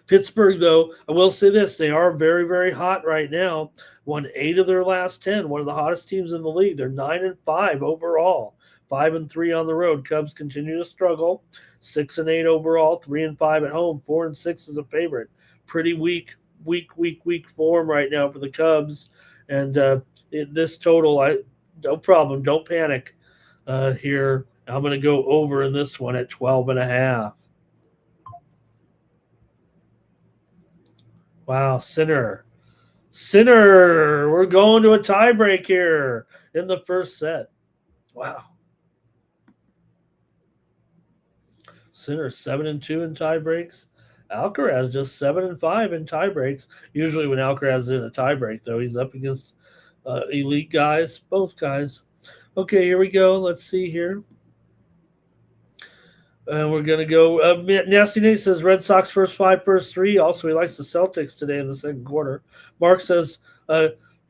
Pittsburgh, though, I will say this, they are very, very hot right now. Won 8 of their last 10, one of the hottest teams in the league. They're 9-5 overall, 5-3 on the road. Cubs continue to struggle, 6-8 overall, 3-5 at home, 4-6 as a favorite. Pretty weak form right now for the Cubs. And this total, no problem, don't panic here. I'm going to go over in this one at 12.5. Wow, Sinner. We're going to a tiebreak here in the first set. Wow. Sinner 7-2 in tiebreaks. Alcaraz just 7-5 in tiebreaks. Usually when Alcaraz is in a tiebreak, though, he's up against elite guys, both guys. Okay, here we go. Let's see here. We're going to go. Nasty Nate says Red Sox first 5, first 3. Also, he likes the Celtics today in the second quarter. Mark says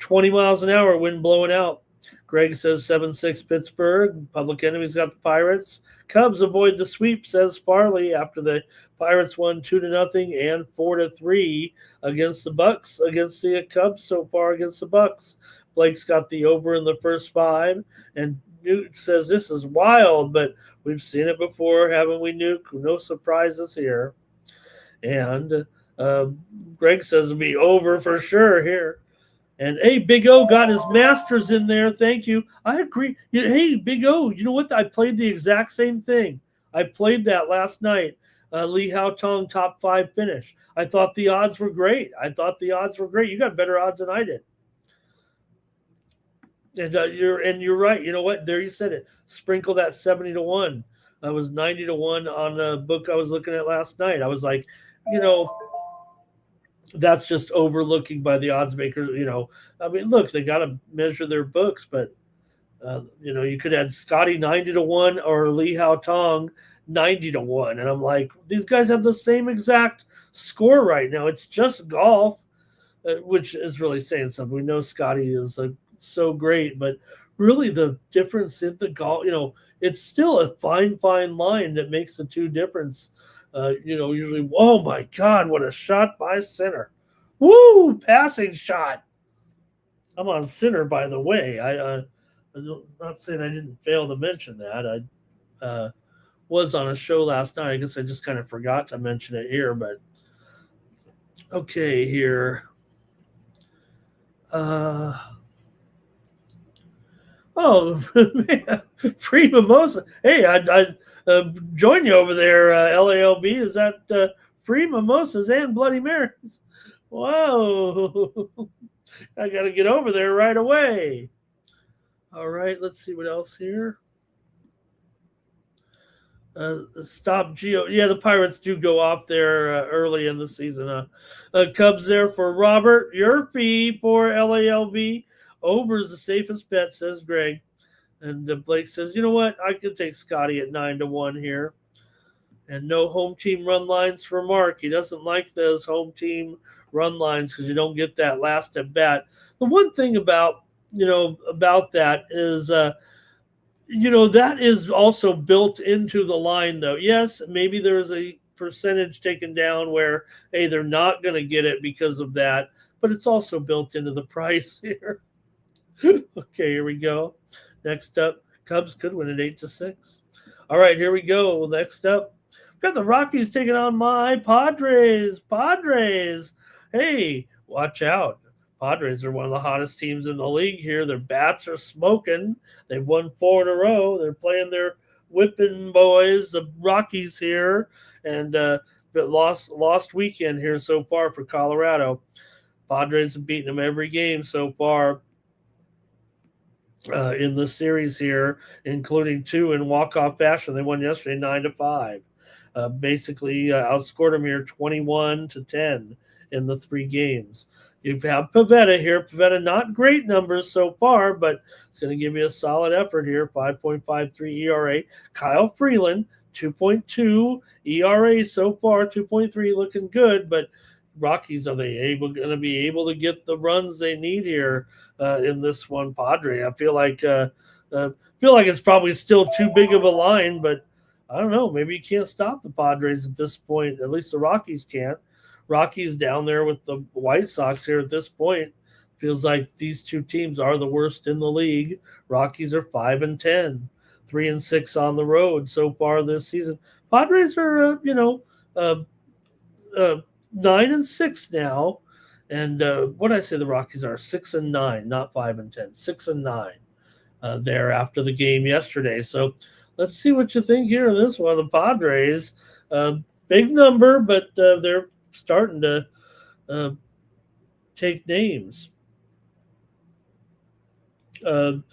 20 miles an hour, wind blowing out. Greg says 7-6 Pittsburgh. Public Enemy's got the Pirates. Cubs avoid the sweep, says Farley, after the Pirates won 2-0 and 4-3 against the Bucks, against the Cubs so far against the Bucks. Blake's got the over in the first 5, and Newt says this is wild, but we've seen it before, haven't we, Nuke? No surprises here. And Greg says it'll be over for sure here. And, hey, Big O got his Masters in there. Thank you. I agree. Hey, Big O, you know what? I played the exact same thing. I played that last night. Lee Hao Tong top 5 finish. I thought the odds were great. You got better odds than I did. And you're right. You know what? There you said it. Sprinkle that 70-1. I was 90-1 on a book I was looking at last night. I was like, that's just overlooking by the odds makers. I mean, look, they got to measure their books, but you could add Scotty 90-1 or Lee Hao Tong 90-1, and I'm like, these guys have the same exact score right now. It's just golf, which is really saying something. We know Scotty is so great, but really the difference in the golf, it's still a fine line that makes the two difference. Usually, oh my God, what a shot by Sinner. Woo, passing shot. I'm on Sinner, by the way. I'm not saying I didn't fail to mention that. I was on a show last night. I guess I just kind of forgot to mention it here, but okay, here. Oh, man. Free mimosa. Hey, I join you over there, LALB. Is that free mimosas and Bloody Marys? Whoa. I got to get over there right away. All right, let's see what else here. Stop Geo. Yeah, the Pirates do go off there early in the season. Cubs there for Robert. Your fee for LALB. Over is the safest bet, says Greg. And Blake says, you know what? I could take Scotty at 9-1 here. And no home team run lines for Mark. He doesn't like those home team run lines because you don't get that last at bat. The one thing about that is, that is also built into the line, though. Yes, maybe there's a percentage taken down where, hey, they're not going to get it because of that. But it's also built into the price here. Okay, here we go. Next up, Cubs could win at 8-6. All right, here we go. Next up, Got the Rockies taking on my Padres. Padres. Hey, watch out. Padres are one of the hottest teams in the league here. Their bats are smoking. They've won 4 in a row. They're playing their whipping boys, the Rockies here, and but lost weekend here so far for Colorado. Padres have beaten them every game so far in the series here, including 2 in walk-off fashion. They won yesterday 9-5. Basically outscored them here 21-10 in the 3 games. You have Pivetta here. Pivetta, not great numbers so far, but it's going to give you a solid effort here. 5.53 ERA. Kyle Freeland, 2.2 ERA so far. 2.3 looking good, but Rockies, are they going to be able to get the runs they need here in this one? Padre, I feel like it's probably still too big of a line, but I don't know. Maybe you can't stop the Padres at this point. At least the Rockies can't. Rockies down there with the White Sox here at this point. Feels like these 2 teams are the worst in the league. Rockies are 5-10, 3-6 on the road so far this season. Padres are 9-6 now, and what did I say? The Rockies are 6-9, not 5-10, 6-9 there after the game yesterday. So let's see what you think here in this one. The Padres, big number, but they're starting to take names. Fernando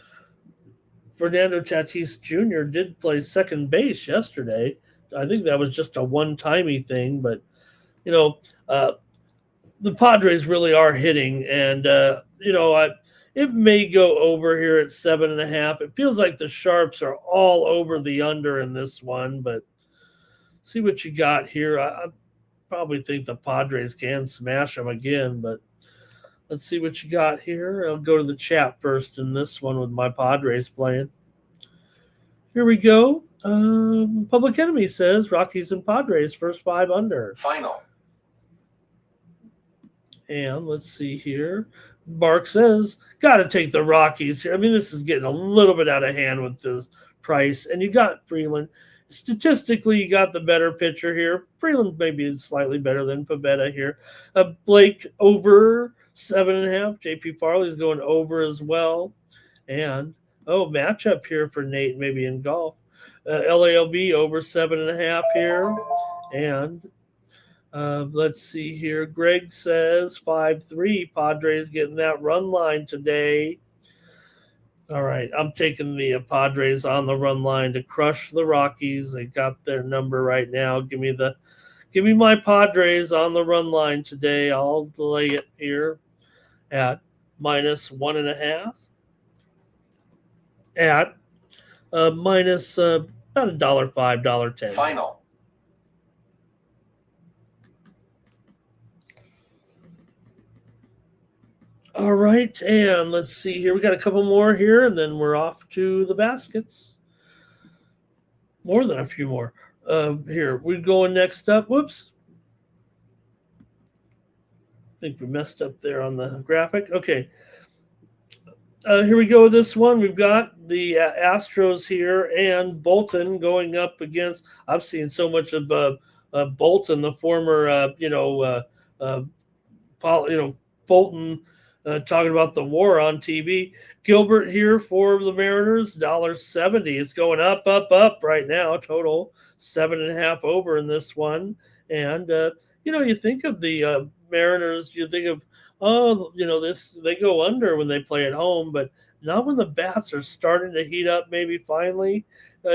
Tatis Jr. did play second base yesterday. I think that was just a one-timey thing, but the Padres really are hitting, and it may go over here at 7.5. It feels like the Sharps are all over the under in this one, but see what you got here. I probably think the Padres can smash them again, but let's see what you got here. I'll go to the chat first in this one with my Padres playing. Here we go. Public Enemy says Rockies and Padres first 5 under. Final. And let's see here. Mark says, got to take the Rockies here. I mean, this is getting a little bit out of hand with this price. And you got Freeland. Statistically, you got the better pitcher here. Freeland maybe slightly better than Pivetta here. Blake over 7.5. JP Farley's going over as well. And, matchup here for Nate maybe in golf. LALB over 7.5 here. And let's see here. Greg says 5-3. Padres getting that run line today. All right, I'm taking the Padres on the run line to crush the Rockies. They got their number right now. Give me my Padres on the run line today. I'll delay it here at -1.5. At minus about $1.05, $1.10. Final. All right, and let's see here. We got a couple more here, and then we're off to the baskets. More than a few more. Here, we're going next up. Whoops. I think we messed up there on the graphic. Okay. Here we go with this one. We've got the Astros here and Bolton going up against. I've seen so much of Bolton, the former, Bolton. Talking about the war on TV. Gilbert here for the Mariners, $1.70. It's going up right now. Total 7.5 over in this one. And, you think of the Mariners, you think of, they go under when they play at home, but not when the bats are starting to heat up maybe finally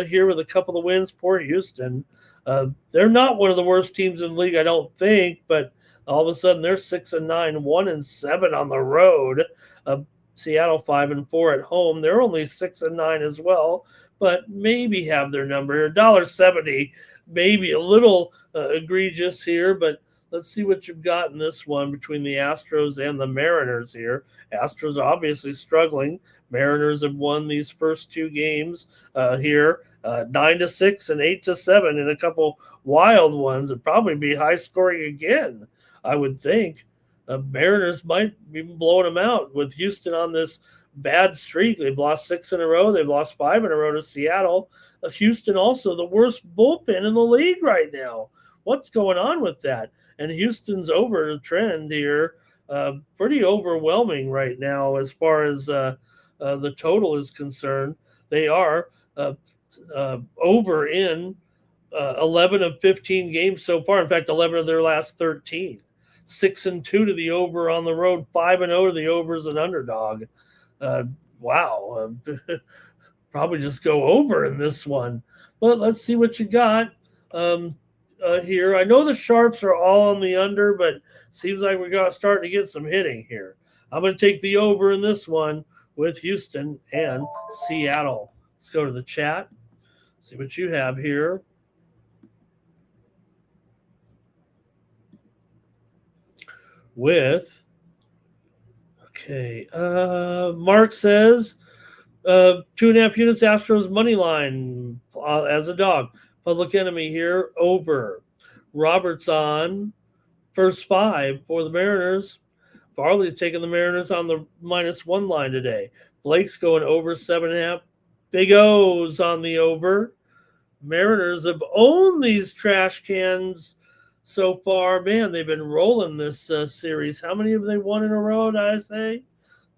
here with a couple of wins. Poor Houston. They're not one of the worst teams in the league, I don't think, but all of a sudden, they're 6-9, 1-7 on the road. Seattle 5-4 at home. They're only 6-9 as well, but maybe have their number here. $1.70, maybe a little egregious here, but let's see what you've got in this one between the Astros and the Mariners here. Astros obviously struggling. Mariners have won these first 2 games here. 9-6 and 8-7 in a couple wild ones. It'd probably be high scoring again, I would think. Mariners might be blowing them out with Houston on this bad streak. They've lost 6 in a row. They've lost 5 in a row to Seattle. Houston also the worst bullpen in the league right now. What's going on with that? And Houston's over the trend here. Pretty overwhelming right now as far as the total is concerned. They are over in 11 of 15 games so far. In fact, 11 of their last 13. 6-2 to the over on the road. 5-0 to the over as an underdog. Wow. Probably just go over in this one. But let's see what you got here. I know the sharps are all on the under, but seems like we're starting to get some hitting here. I'm going to take the over in this one with Houston and Seattle. Let's go to the chat. See what you have here. Mark says 2.5 units Astros money line as a dog. Public Enemy here over. Robert's on first 5 for the Mariners. Farley's taking the Mariners on the -1 line today. Blake's going over 7.5. Big O's on the over. Mariners have owned these trash cans so far. Man, they've been rolling this series. How many have they won in a row, did I say?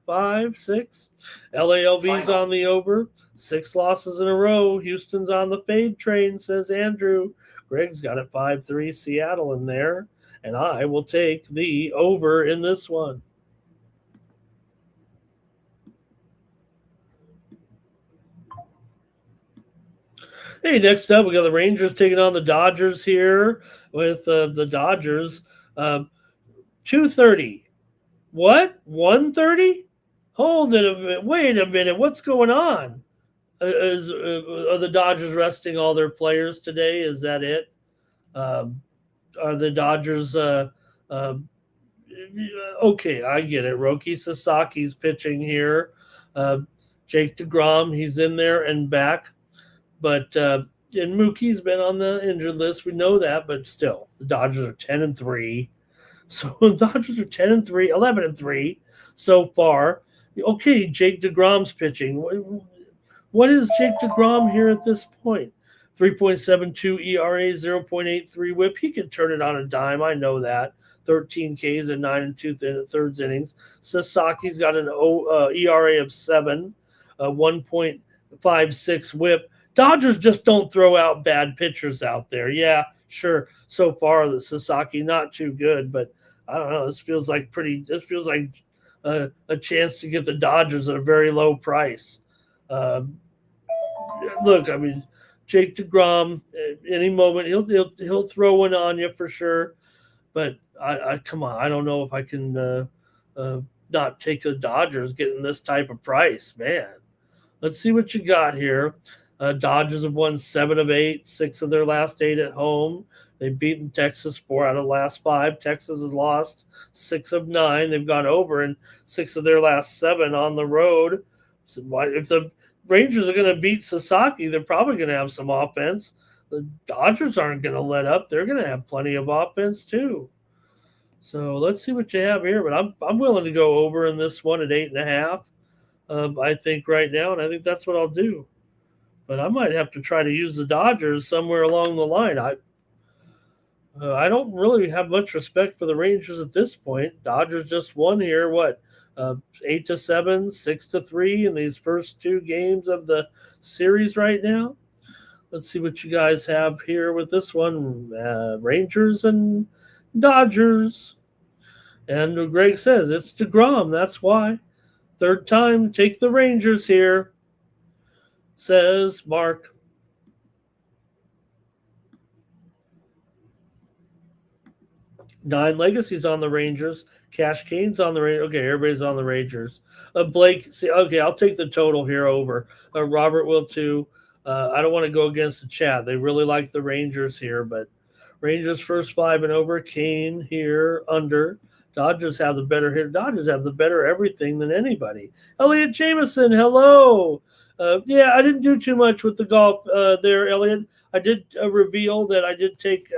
5, 6. LALV's on the over. 6 losses in a row. Houston's on the fade train, says Andrew. Greg's got it 5-3 Seattle in there. And I will take the over in this one. Hey, next up, we got the Rangers taking on the Dodgers here with the Dodgers. 2:30. What? 1:30? Hold it a minute. Wait a minute. What's going on? Are the Dodgers resting all their players today? Is that it? Are the Dodgers okay, I get it. Roki Sasaki's pitching here. Jake DeGrom, he's in there and back. But and Mookie's been on the injured list. We know that, but still, the Dodgers are 10-3. So the Dodgers are 10-3, 11-3 so far. Okay, Jake DeGrom's pitching. What is Jake DeGrom here at this point? 3.72 ERA, 0.83 WHIP. He can turn it on a dime. I know that. 13 Ks in 9 2/3 innings. Sasaki's got an ERA of 7, 1.56 WHIP. Dodgers just don't throw out bad pitchers out there. Yeah, sure. So far, the Sasaki not too good, but I don't know. This feels like a chance to get the Dodgers at a very low price. Look, I mean, Jake DeGrom, any moment he'll throw one on you for sure. But I come on, I don't know if I can not take the Dodgers getting this type of price, man. Let's see what you got here. Dodgers have won 7 of 8, 6 of their last 8 at home. They've beaten Texas 4 out of the last 5. Texas has lost 6 of 9. They've gone over in 6 of their last 7 on the road. So if the Rangers are going to beat Sasaki, they're probably going to have some offense. The Dodgers aren't going to let up. They're going to have plenty of offense too. So let's see what you have here. But I'm willing to go over in this one at 8.5. I think right now, and I think that's what I'll do. But I might have to try to use the Dodgers somewhere along the line. I don't really have much respect for the Rangers at this point. Dodgers just won here. 8-7, 6-3 in these first 2 games of the series right now. Let's see what you guys have here with this one. Rangers and Dodgers. And Greg says it's DeGrom. That's why. Third time, take the Rangers here, says Mark. Nine Legacy's on the Rangers. Cash Kane's on the Rangers. Okay, everybody's on the Rangers. Blake, okay, I'll take the total here over. Robert will too. I don't want to go against the chat. They really like the Rangers here, but Rangers first 5 and over. Kane here under. Dodgers have the better hit. Dodgers have the better everything than anybody. Elliot Jameson, hello. Yeah, I didn't do too much with the golf there, Elliot. I did reveal that I did take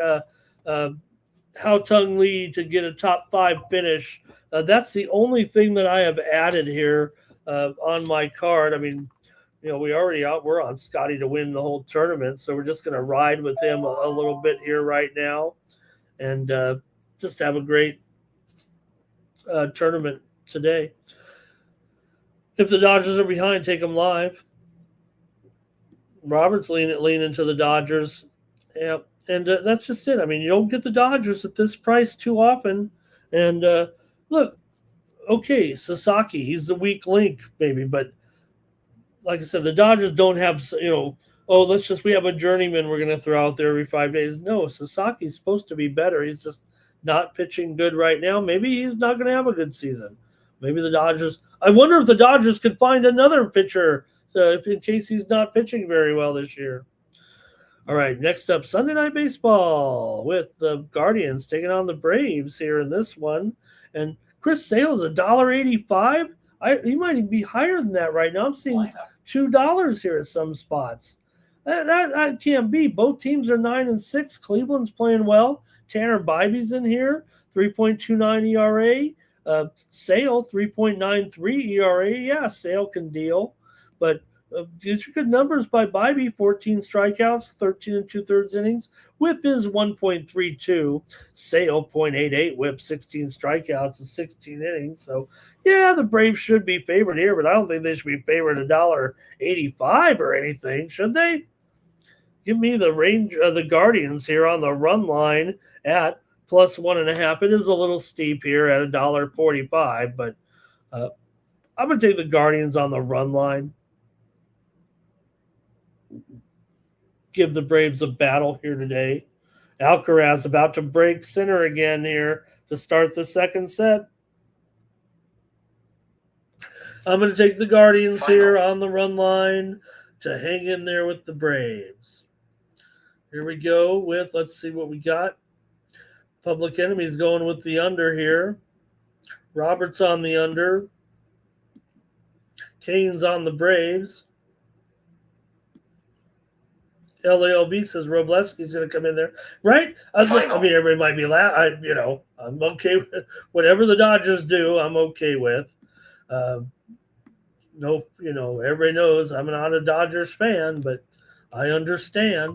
Hao Tung Lee to get a top 5 finish. That's the only thing that I have added here on my card. I mean, we're on Scotty to win the whole tournament, so we're just going to ride with him a little bit here right now, and just have a great tournament today. If the Dodgers are behind, take them live. Robert's leaning to the Dodgers. Yeah, and that's just it. I mean, you don't get the Dodgers at this price too often. And look, okay, Sasaki, he's the weak link, maybe, but like I said, the Dodgers don't have, we have a journeyman we're going to throw out there every 5 days. No, Sasaki's supposed to be better. He's just not pitching good right now. Maybe he's not going to have a good season. Maybe the Dodgers. I wonder if the Dodgers could find another pitcher in case he's not pitching very well this year. All right, next up, Sunday Night Baseball with the Guardians taking on the Braves here in this one. And Chris Sale's $1.85. He might even be higher than that right now. I'm seeing $2 here at some spots. That can't be. Both teams are 9-6. Cleveland's playing well. Tanner Bybee's in here, 3.29 ERA. Sale, 3.93 ERA. Yeah, Sale can deal. But these are good numbers by Bybee, 14 strikeouts, 13 2/3 innings. Whip is 1.32. Sale, 0.88. Whip, 16 strikeouts and 16 innings. So, yeah, the Braves should be favored here, but I don't think they should be favored $1.85 or anything, should they? Give me the range of the Guardians here on the run line at plus 1.5. It is a little steep here at $1.45, but I'm going to take the Guardians on the run line. Give the Braves a battle here today. Alcaraz about to break center again here to start the second set. I'm going to take the Guardians here on the run line to hang in there with the Braves. Here we go with, let's see what we got. Public Enemy's going with the under here. Roberts on the under. Kane's on the Braves. LALB says Robleski's going to come in there, right? Everybody might be laughing. I'm okay with whatever the Dodgers do. I'm okay with. Everybody knows I'm not a Dodgers fan, but I understand.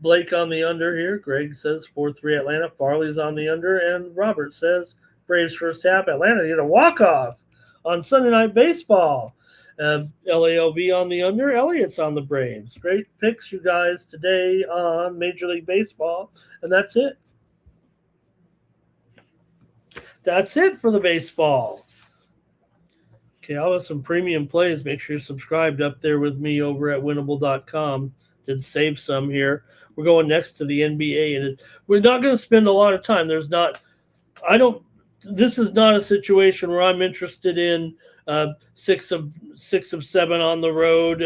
Blake on the under here. Greg says 4-3 Atlanta. Farley's on the under, and Robert says Braves first half. Atlanta get a walk-off on Sunday Night Baseball. LALB on the under. Elliott's on the Braves. Great picks, you guys, today on Major League Baseball. And that's it. That's it for the baseball. Okay, I'll have some premium plays. Make sure you're subscribed up there with me over at winnable.com. Did save some here. We're going next to the NBA, and we're not going to spend a lot of time. This is not a situation where I'm interested in 6 of 7 on the road,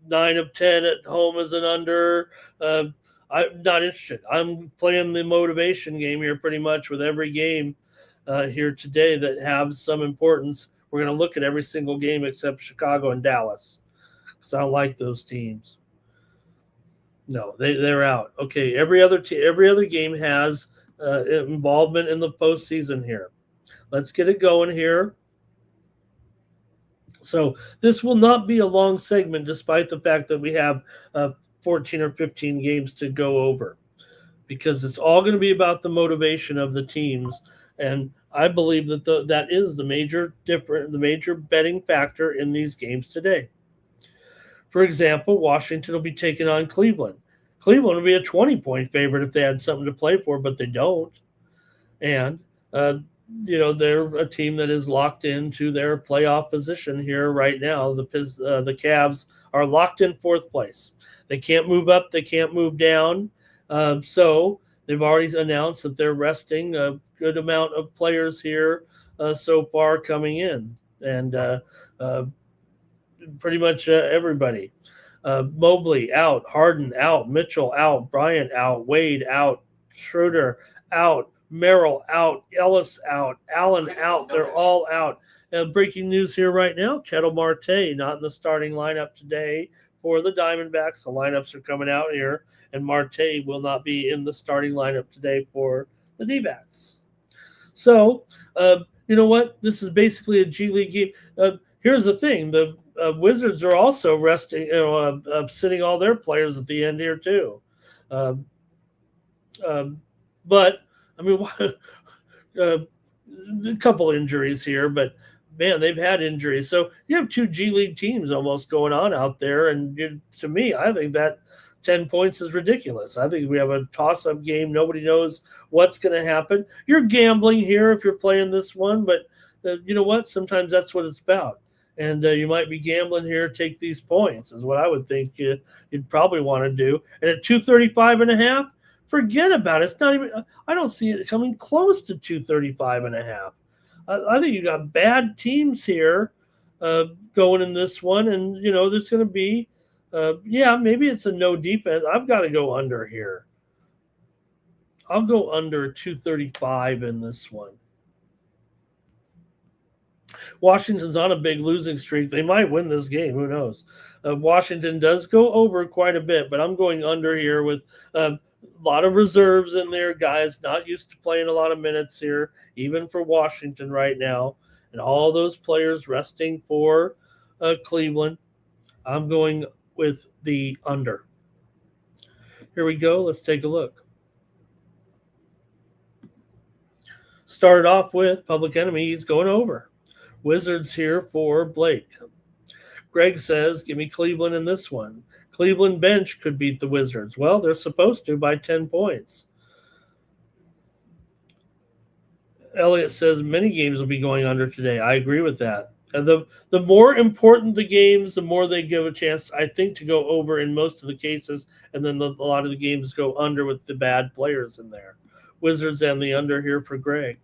9 of 10 at home as an under. I'm not interested. I'm playing the motivation game here pretty much with every game here today that have some importance. We're going to look at every single game except Chicago and Dallas because I don't like those teams. No, they're out. Okay, every other game has involvement in the postseason here. Let's get it going here. So this will not be a long segment, despite the fact that we have 14 or 15 games to go over, because it's all going to be about the motivation of the teams. And I believe that that is the major betting factor in these games today. For example, Washington will be taking on Cleveland. Cleveland will be a 20-point favorite if they had something to play for, but they don't. And they're a team that is locked into their playoff position here right now. The Cavs are locked in 4th place. They can't move up. They can't move down. So they've already announced that they're resting a good amount of players here so far coming in. And pretty much everybody. Mobley out, Harden out, Mitchell out, Bryant out, Wade out, Schroeder out, Merrill out, Ellis out, Allen out. They're all out. Breaking news here right now, Kettle Marte not in the starting lineup today for the Diamondbacks. The lineups are coming out here, and Marte will not be in the starting lineup today for the D-backs. So you know what? This is basically a G League game. Here's the thing: the Wizards are also resting, sitting all their players at the end here too. Um, but I mean, a couple injuries here, but man, they've had injuries. So you have two G League teams almost going on out there, and to me, I think that 10 points is ridiculous. I think we have a toss-up game. Nobody knows what's going to happen. You're gambling here if you're playing this one, but you know what? Sometimes that's what it's about. And you might be gambling here, take these points is what I would think you'd probably want to do. And at 235.5, forget about it. It's not even, I don't see it coming close to 235.5. I think you got bad teams here going in this one. And, there's going to be, maybe it's a no defense. I've got to go under here. I'll go under 235 in this one. Washington's on a big losing streak. They might win this game. Who knows? Washington does go over quite a bit, but I'm going under here with a lot of reserves in there. Guys not used to playing a lot of minutes here, even for Washington right now. And all those players resting for Cleveland. I'm going with the under. Here we go. Let's take a look. Started off with Public Enemy. He's going over. Wizards here for Blake. Greg says, give me Cleveland in this one. Cleveland bench could beat the Wizards. Well, they're supposed to by 10 points. Elliot says many games will be going under today. I agree with that. And the more important the games, the more they give a chance, I think, to go over in most of the cases. And then a lot of the games go under with the bad players in there. Wizards and the under here for Greg.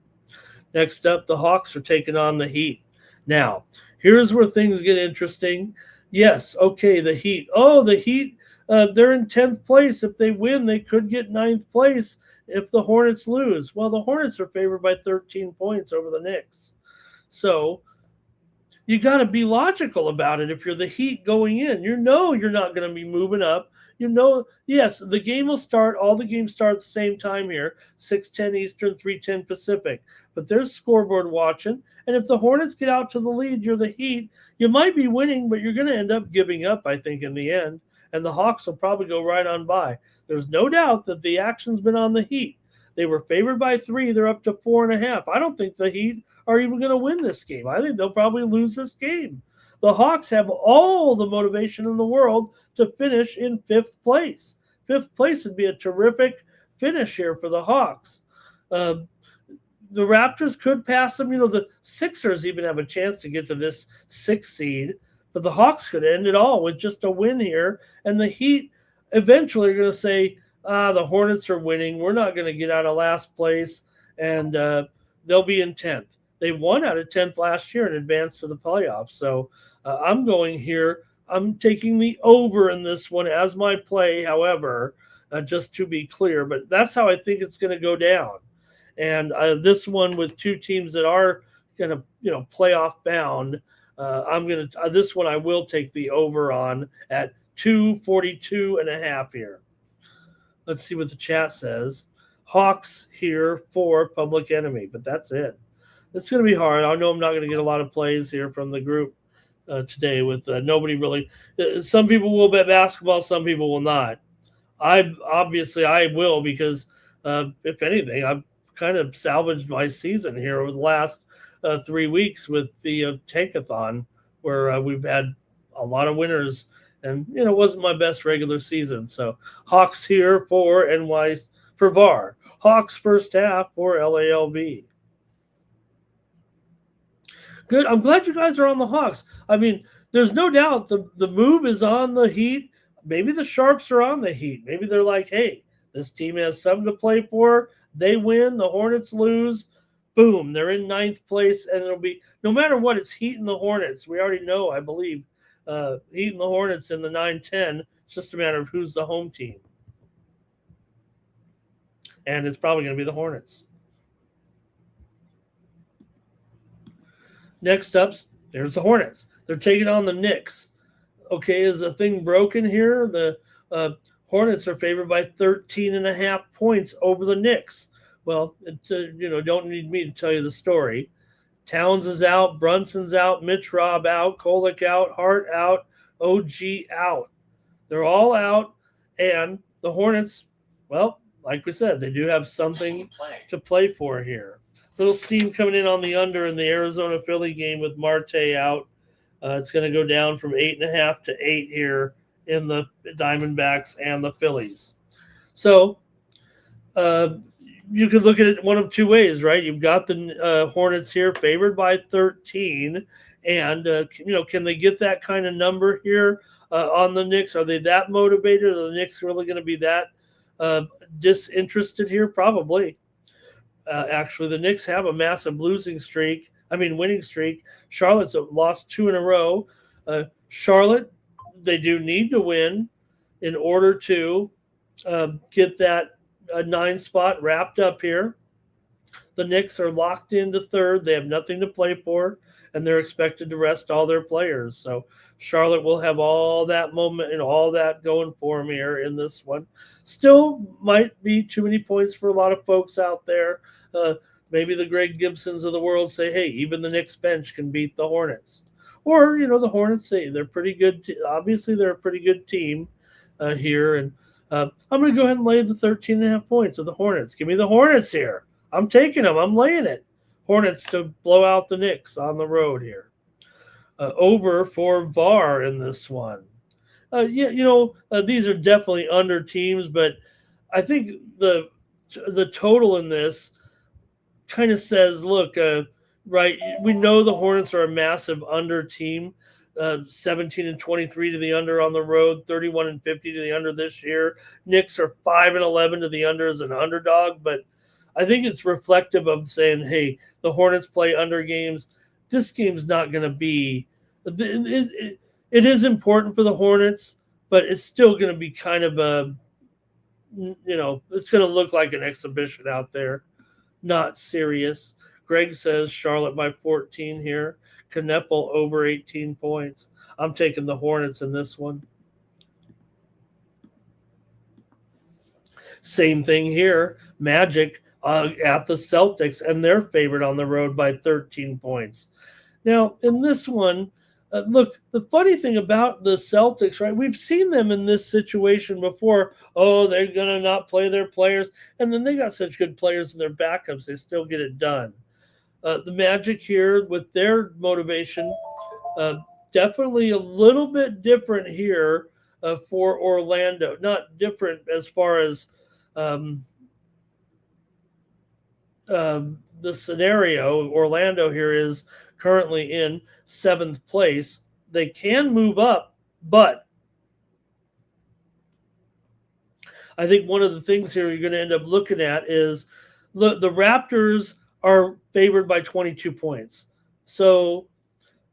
Next up, the Hawks are taking on the Heat. Now, here's where things get interesting. Yes, okay, the Heat. Oh, the Heat, they're in 10th place. If they win, they could get 9th place if the Hornets lose. Well, the Hornets are favored by 13 points over the Knicks. So you got to be logical about it. If you're the Heat going in, you're not going to be moving up. Yes, the game will start. All the games start at the same time here, 6:10 Eastern, 3:10 Pacific. But there's scoreboard watching. And if the Hornets get out to the lead, you're the Heat. You might be winning, but you're going to end up giving up, I think, in the end. And the Hawks will probably go right on by. There's no doubt that the action's been on the Heat. They were favored by 3. They're up to 4.5. I don't think the Heat are even going to win this game. I think they'll probably lose this game. The Hawks have all the motivation in the world to finish in 5th place. 5th place would be a terrific finish here for the Hawks. The Raptors could pass them. The Sixers even have a chance to get to this 6th seed. But the Hawks could end it all with just a win here. And the Heat eventually are going to say, the Hornets are winning. We're not going to get out of last place. And they'll be in 10th. They won out of 10th last year and advanced to the playoffs. So I'm going here. I'm taking the over in this one as my play, however, just to be clear. But that's how I think it's going to go down. And this one with two teams that are going to, playoff bound, this one I will take the over on at 242.5 here. Let's see what the chat says. Hawks here for Public Enemy, but that's it. It's going to be hard. I know I'm not going to get a lot of plays here from the group today with nobody really. Some people will bet basketball, some people will not. I will because if anything, I've kind of salvaged my season here over the last 3 weeks with the Tankathon, where we've had a lot of winners, and it wasn't my best regular season. So Hawks here for VAR. Hawks first half for LALB. Good. I'm glad you guys are on the Hawks. I mean, there's no doubt the move is on the Heat. Maybe the Sharps are on the Heat. Maybe they're like, hey, this team has something to play for. They win. The Hornets lose. Boom. They're in 9th place. And it'll be, no matter what, it's Heat and the Hornets. We already know, I believe, Heat and the Hornets in the 9-10. It's just a matter of who's the home team. And it's probably going to be the Hornets. Next up, there's the Hornets. They're taking on the Knicks. Okay, is the thing broken here? The Hornets are favored by 13.5 points over the Knicks. Well, don't need me to tell you the story. Towns is out, Brunson's out, Mitch Robb out, Kolek out, Hart out, OG out. They're all out, and the Hornets, well, like we said, they do have something to play for here. Little steam coming in on the under in the Arizona Philly game with Marte out. It's going to go down from 8.5 to 8 here in the Diamondbacks and the Phillies. So you could look at it one of two ways, right? You've got the Hornets here favored by 13, and can they get that kind of number here on the Knicks? Are they that motivated? Are the Knicks really going to be that disinterested here? Probably. Actually, the Knicks have a massive winning streak. Charlotte's lost 2 in a row. Charlotte, they do need to win in order to get that 9 spot wrapped up here. The Knicks are locked into 3rd. They have nothing to play for, and they're expected to rest all their players. So Charlotte will have all that moment and all that going for them here in this one. Still might be too many points for a lot of folks out there. Maybe the Greg Gibsons of the world say, hey, even the Knicks bench can beat the Hornets. Or, the Hornets say they're pretty good. Obviously, they're a pretty good team here. And I'm going to go ahead and lay the 13.5 points of the Hornets. Give me the Hornets here. I'm taking them. I'm laying it. Hornets to blow out the Knicks on the road here. Over for VAR in this one. These are definitely under teams, but I think the total in this kind of says, look, right, we know the Hornets are a massive under team, 17-23 to the under on the road, 31-50 to the under this year. Knicks are 5-11 to the under as an underdog, but I think it's reflective of saying, hey, the Hornets play under games. This game's not going to be it is important for the Hornets, but it's still going to be kind of it's going to look like an exhibition out there. Not serious. Greg says Charlotte by 14 here. Knepel over 18 points. I'm taking the Hornets in this one. Same thing here. Magic at the Celtics, and they're favored on the road by 13 points. Now, in this one, look, the funny thing about the Celtics, right, we've seen them in this situation before. Oh, they're going to not play their players. And then they got such good players in their backups, they still get it done. The Magic here with their motivation, definitely a little bit different here for Orlando. Not different as far as the scenario. Orlando here is currently in 7th place. They can move up, but I think one of the things here you're going to end up looking at is the Raptors are favored by 22 points. So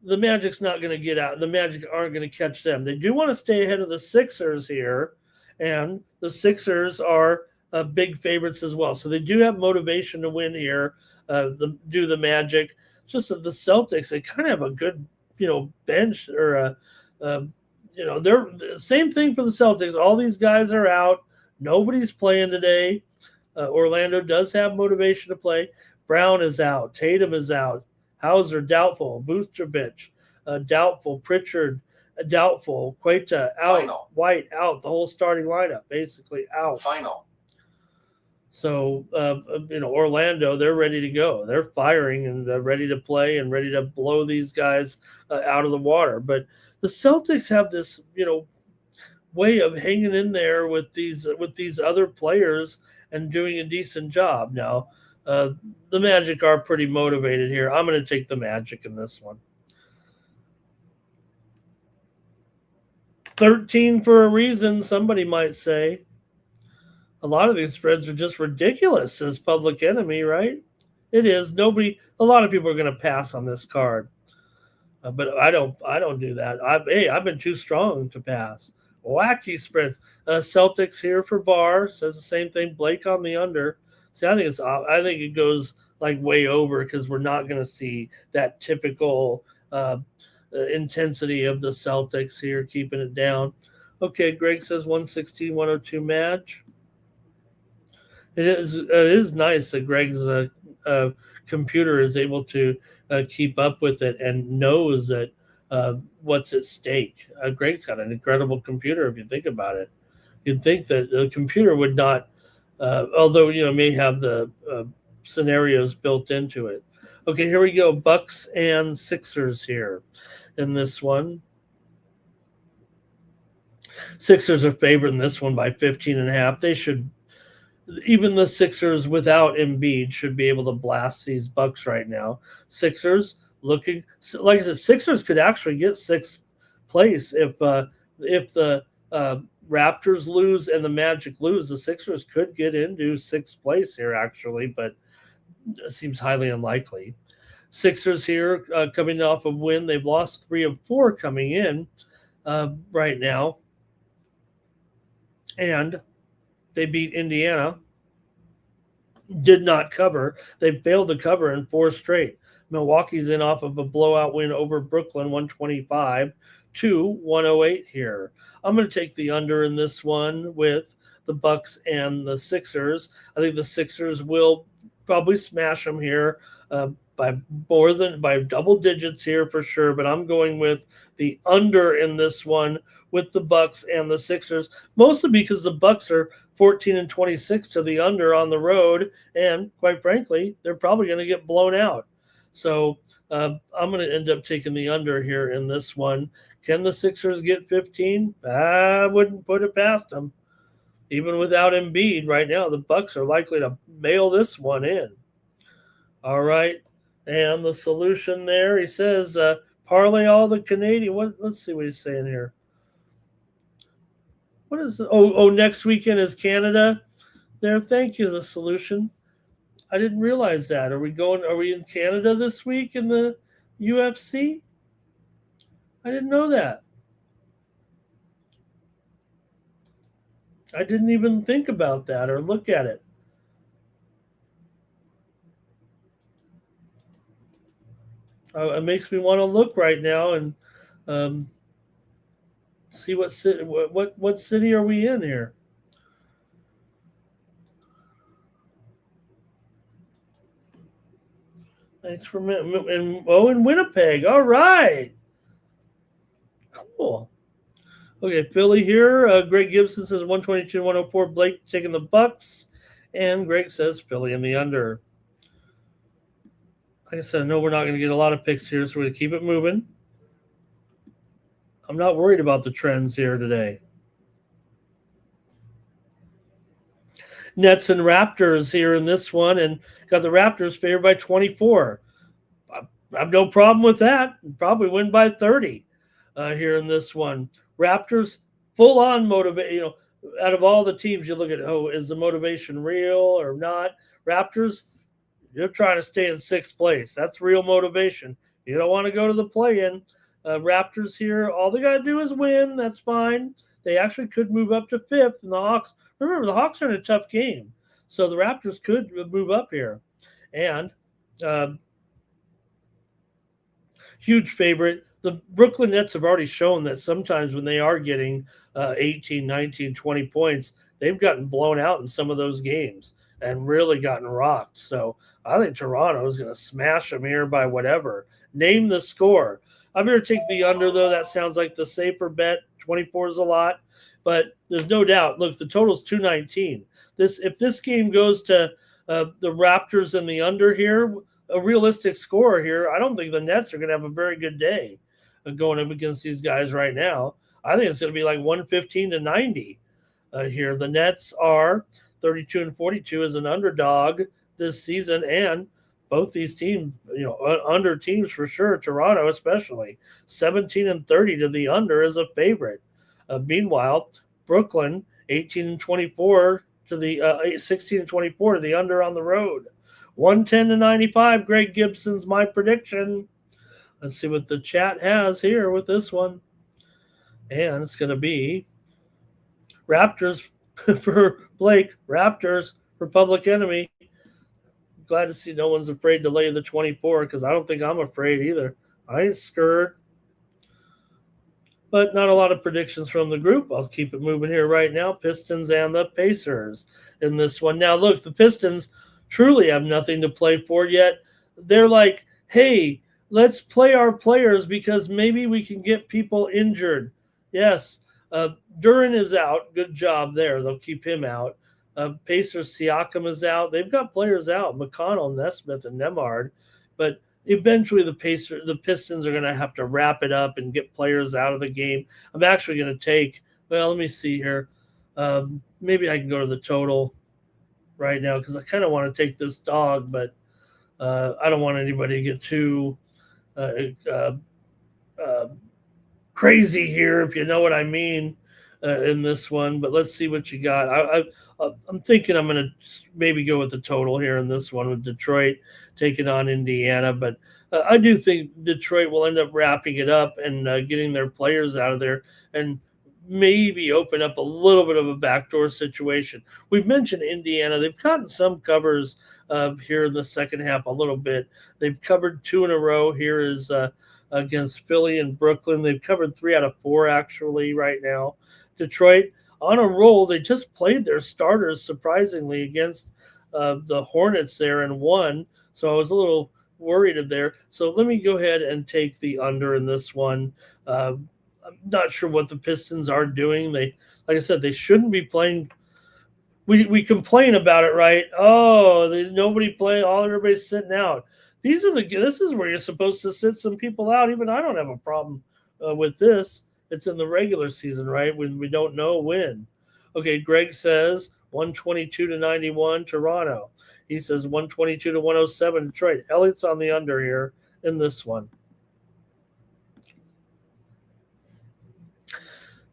the Magic's not going to get out. The Magic aren't going to catch them. They do want to stay ahead of the Sixers here, and the Sixers are big favorites as well. So they do have motivation to win here. The Magic. It's just that the Celtics, they kind of have a good, bench or they're same thing for the Celtics. All these guys are out. Nobody's playing today. Orlando does have motivation to play. Brown is out. Tatum is out. Hauser doubtful. Vucevic doubtful. Pritchard doubtful. Queta out. Final. White out. The whole starting lineup basically out. Final. So, Orlando, they're ready to go. They're firing and they're ready to play and ready to blow these guys out of the water. But the Celtics have this, way of hanging in there with these other players and doing a decent job. Now, the Magic are pretty motivated here. I'm going to take the Magic in this one. 13 for a reason, somebody might say. A lot of these spreads are just ridiculous, says Public Enemy, right? It is. A lot of people are going to pass on this card. But I don't do that. I've been too strong to pass. Wacky spreads. Celtics here for Bar says the same thing. Blake on the under. See, I think it goes like way over because we're not going to see that typical intensity of the Celtics here, keeping it down. Okay, Greg says 116-102 match. It is nice that Greg's computer is able to keep up with it and knows that what's at stake. Greg's got an incredible computer if you think about it. You'd think that the computer would not, although may have the scenarios built into it. Okay, here we go. Bucks and Sixers here in this one. Sixers are favored in this one by 15.5. They should, even the Sixers without Embiid should be able to blast these Bucks right now. Sixers looking, like I said, Sixers could actually get sixth place if the Raptors lose and the Magic lose. The Sixers could get into sixth place here actually, but it seems highly unlikely. Sixers here coming off a win. They've lost 3 of 4 coming in right now. And they beat Indiana. Did not cover. They failed to cover in 4 straight. Milwaukee's in off of a blowout win over Brooklyn, 125-108 here. I'm going to take the under in this one with the Bucks and the Sixers. I think the Sixers will probably smash them here by double digits here for sure, but I'm going with the under in this one with the Bucks and the Sixers, mostly because the Bucks are 14-26 to the under on the road, and quite frankly, they're probably going to get blown out. So I'm going to end up taking the under here in this one. Can the Sixers get 15? I wouldn't put it past them. Even without Embiid right now, the Bucks are likely to mail this one in. All right. And the solution there, he says, parlay all the Canadian. Let's see what he's saying here. What is it? Next weekend is Canada there. Thank you, the solution. I didn't realize that. Are we in Canada this week in the UFC? I didn't know that. I didn't even think about that or look at it. It makes me want to look right now and see what city are we in here. Thanks for in Winnipeg. All right, cool. Okay, Philly here. Greg Gibson says 122-104. Blake taking the Bucks, and Greg says Philly in the under. Like I said, I know we're not going to get a lot of picks here, so we're going to keep it moving. I'm not worried about the trends here today. Nets and Raptors here in this one, and got the Raptors favored by 24. I have no problem with that. Probably win by 30 here in this one. Raptors full on motivate. Out of all the teams, you look at, is the motivation real or not? Raptors, you're trying to stay in sixth place. That's real motivation. You don't want to go to the play-in. Raptors here, all they got to do is win. That's fine. They actually could move up to fifth. And the Hawks, remember, the Hawks are in a tough game. So the Raptors could move up here. And huge favorite. The Brooklyn Nets have already shown that sometimes when they are getting 18, 19, 20 points, they've gotten blown out in some of those games and really gotten rocked. So I think Toronto is going to smash them here by whatever. Name the score. I'm going to take the under, though. That sounds like the safer bet. 24 is a lot. But there's no doubt. Look, the total's 219. If this game goes to the Raptors and the under here, a realistic score here, I don't think the Nets are going to have a very good day going up against these guys right now. I think it's going to be like 115-90 here. The Nets are 32-42 as an underdog this season, and both these teams, under teams for sure, Toronto especially, 17-30 to the under as a favorite. Meanwhile, Brooklyn, 18-24 to the 16-24 to the under on the road. 110-95, Greg Gibson's my prediction. Let's see what the chat has here with this one. And it's going to be Raptors for Blake, Raptors for Public Enemy. Glad to see no one's afraid to lay the 24 because I don't think I'm afraid either. I ain't scared. but not a lot of predictions from the group. I'll keep it moving here right now. Pistons and the Pacers in this one. Now, look, the Pistons truly have nothing to play for yet. They're like, hey, let's play our players because maybe we can get people injured. Yes, Duran is out. Good job there. They'll keep him out. Pacers Siakam is out. They've got players out, McConnell, Nesmith, and Nemhard. But eventually the Pistons are going to have to wrap it up and get players out of the game. I'm actually going to take, well, let me see here. Maybe I can go to the total right now because I kind of want to take this dog, but I don't want anybody to get too crazy here, if you know what I mean, in this one. But let's see what you got. I'm thinking I'm going to maybe go with the total here in this one with Detroit taking on Indiana. But I do think Detroit will end up wrapping it up and getting their players out of there and maybe open up a little bit of a backdoor situation. We've mentioned Indiana. They've gotten some covers here in the second half a little bit. They've covered 2 in a row. Here is against Philly and Brooklyn. They've covered 3 out of 4 actually right now. Detroit on a roll. They just played their starters surprisingly against the Hornets there and won. So I was a little worried of there. So let me go ahead and take the under in this one. I'm not sure what the Pistons are doing. They, like I said, they shouldn't be playing. We complain about it, right? Oh, nobody play. Everybody's sitting out. This is where you're supposed to sit some people out. Even I don't have a problem with this. It's in the regular season, right? When we don't know when. Okay, Greg says 122-91 Toronto. He says 122-107 Detroit. Elliott's on the under here in this one.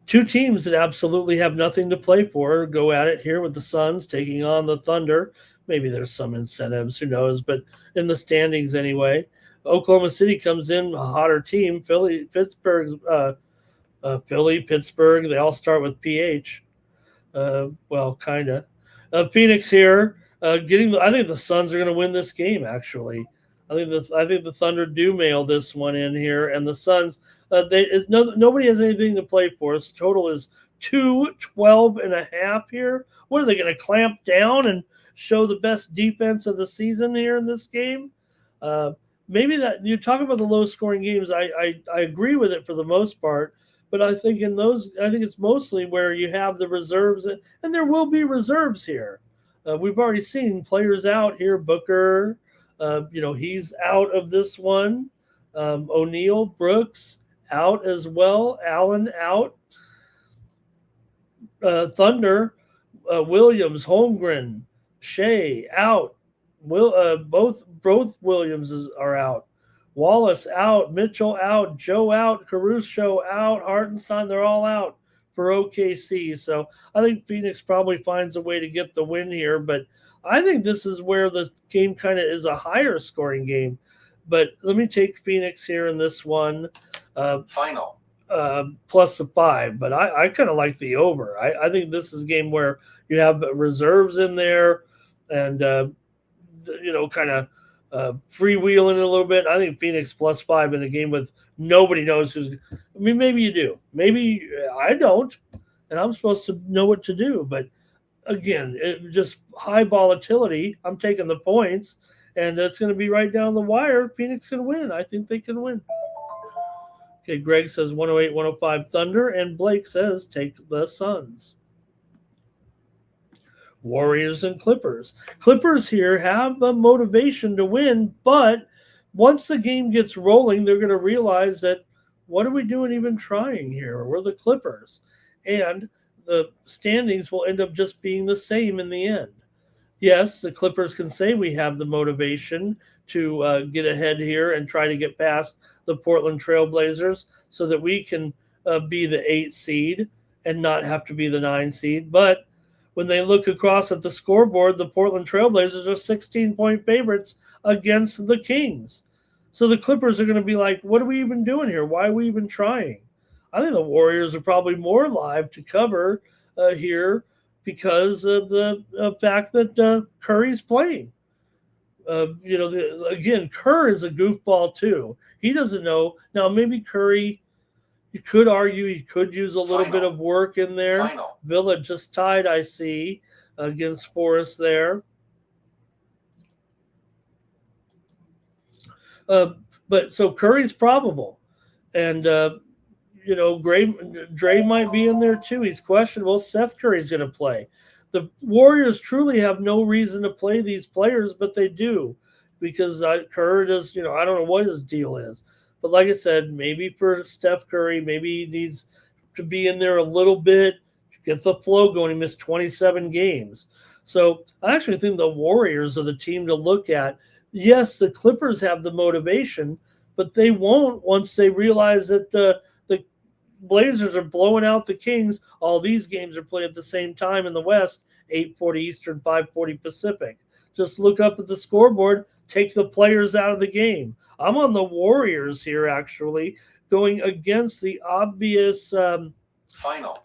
2 teams that absolutely have nothing to play for go at it here with the Suns taking on the Thunder. Maybe there's some incentives, who knows, but in the standings anyway. Oklahoma City comes in a hotter team. Philly, Pittsburgh, they all start with PH. Well, kind of. Phoenix here, I think the Suns are going to win this game, actually. I think the Thunder do mail this one in here, and the Suns, nobody has anything to play for. So total is 212.5 here. What are they going to clamp down and show the best defense of the season here in this game? Maybe that you talk about the low scoring games. I agree with it for the most part, but I think it's mostly where you have the reserves, and there will be reserves here. We've already seen players out here. Booker, he's out of this one. O'Neal, Brooks out as well. Allen out. Thunder, Williams, Holmgren, Shea out. Both Williams are out. Wallace out. Mitchell out. Joe out. Caruso out. Hartenstein, they're all out for OKC. So I think Phoenix probably finds a way to get the win here, but I think this is where the game kind of is a higher scoring game. But let me take Phoenix here in this one. Final. Plus a 5. But I kind of like the over. I think this is a game where you have reserves in there and, kind of freewheeling a little bit. I think Phoenix plus 5 in a game with nobody knows who's – I mean, maybe you do. Maybe I don't, and I'm supposed to know what to do. But, again, just high volatility. I'm taking the points, and it's going to be right down the wire. Phoenix can win. I think they can win. Okay, Greg says 108-105 Thunder, and Blake says take the Suns. Warriors and Clippers. Clippers here have a motivation to win, but once the game gets rolling, they're going to realize that what are we doing even trying here? We're the Clippers. And the standings will end up just being the same in the end. Yes, the Clippers can say we have the motivation to get ahead here and try to get past the Portland Trailblazers so that we can be the 8 seed and not have to be the 9 seed. But when they look across at the scoreboard, the Portland Trailblazers are 16-point favorites against the Kings. So the Clippers are going to be like, what are we even doing here? Why are we even trying? I think the Warriors are probably more live to cover here because of the fact that Curry's playing. Again, Kerr is a goofball too. He doesn't know. Now, maybe Curry, You could argue he could use a little bit of work in there. Villa just tied, I see, against Forest there. But so Curry's probable. And, Dre might be in there too. He's questionable. Seth Curry's going to play. The Warriors truly have no reason to play these players, but they do because Curry does, I don't know what his deal is. But like I said, maybe for Steph Curry, maybe he needs to be in there a little bit, get the flow going. He missed 27 games. So I actually think the Warriors are the team to look at. Yes, the Clippers have the motivation, but they won't once they realize that the Blazers are blowing out the Kings. All these games are played at the same time in the West, 8:40 Eastern, 5:40 Pacific. Just look up at the scoreboard, take the players out of the game. I'm on the Warriors here, actually, going against the obvious final.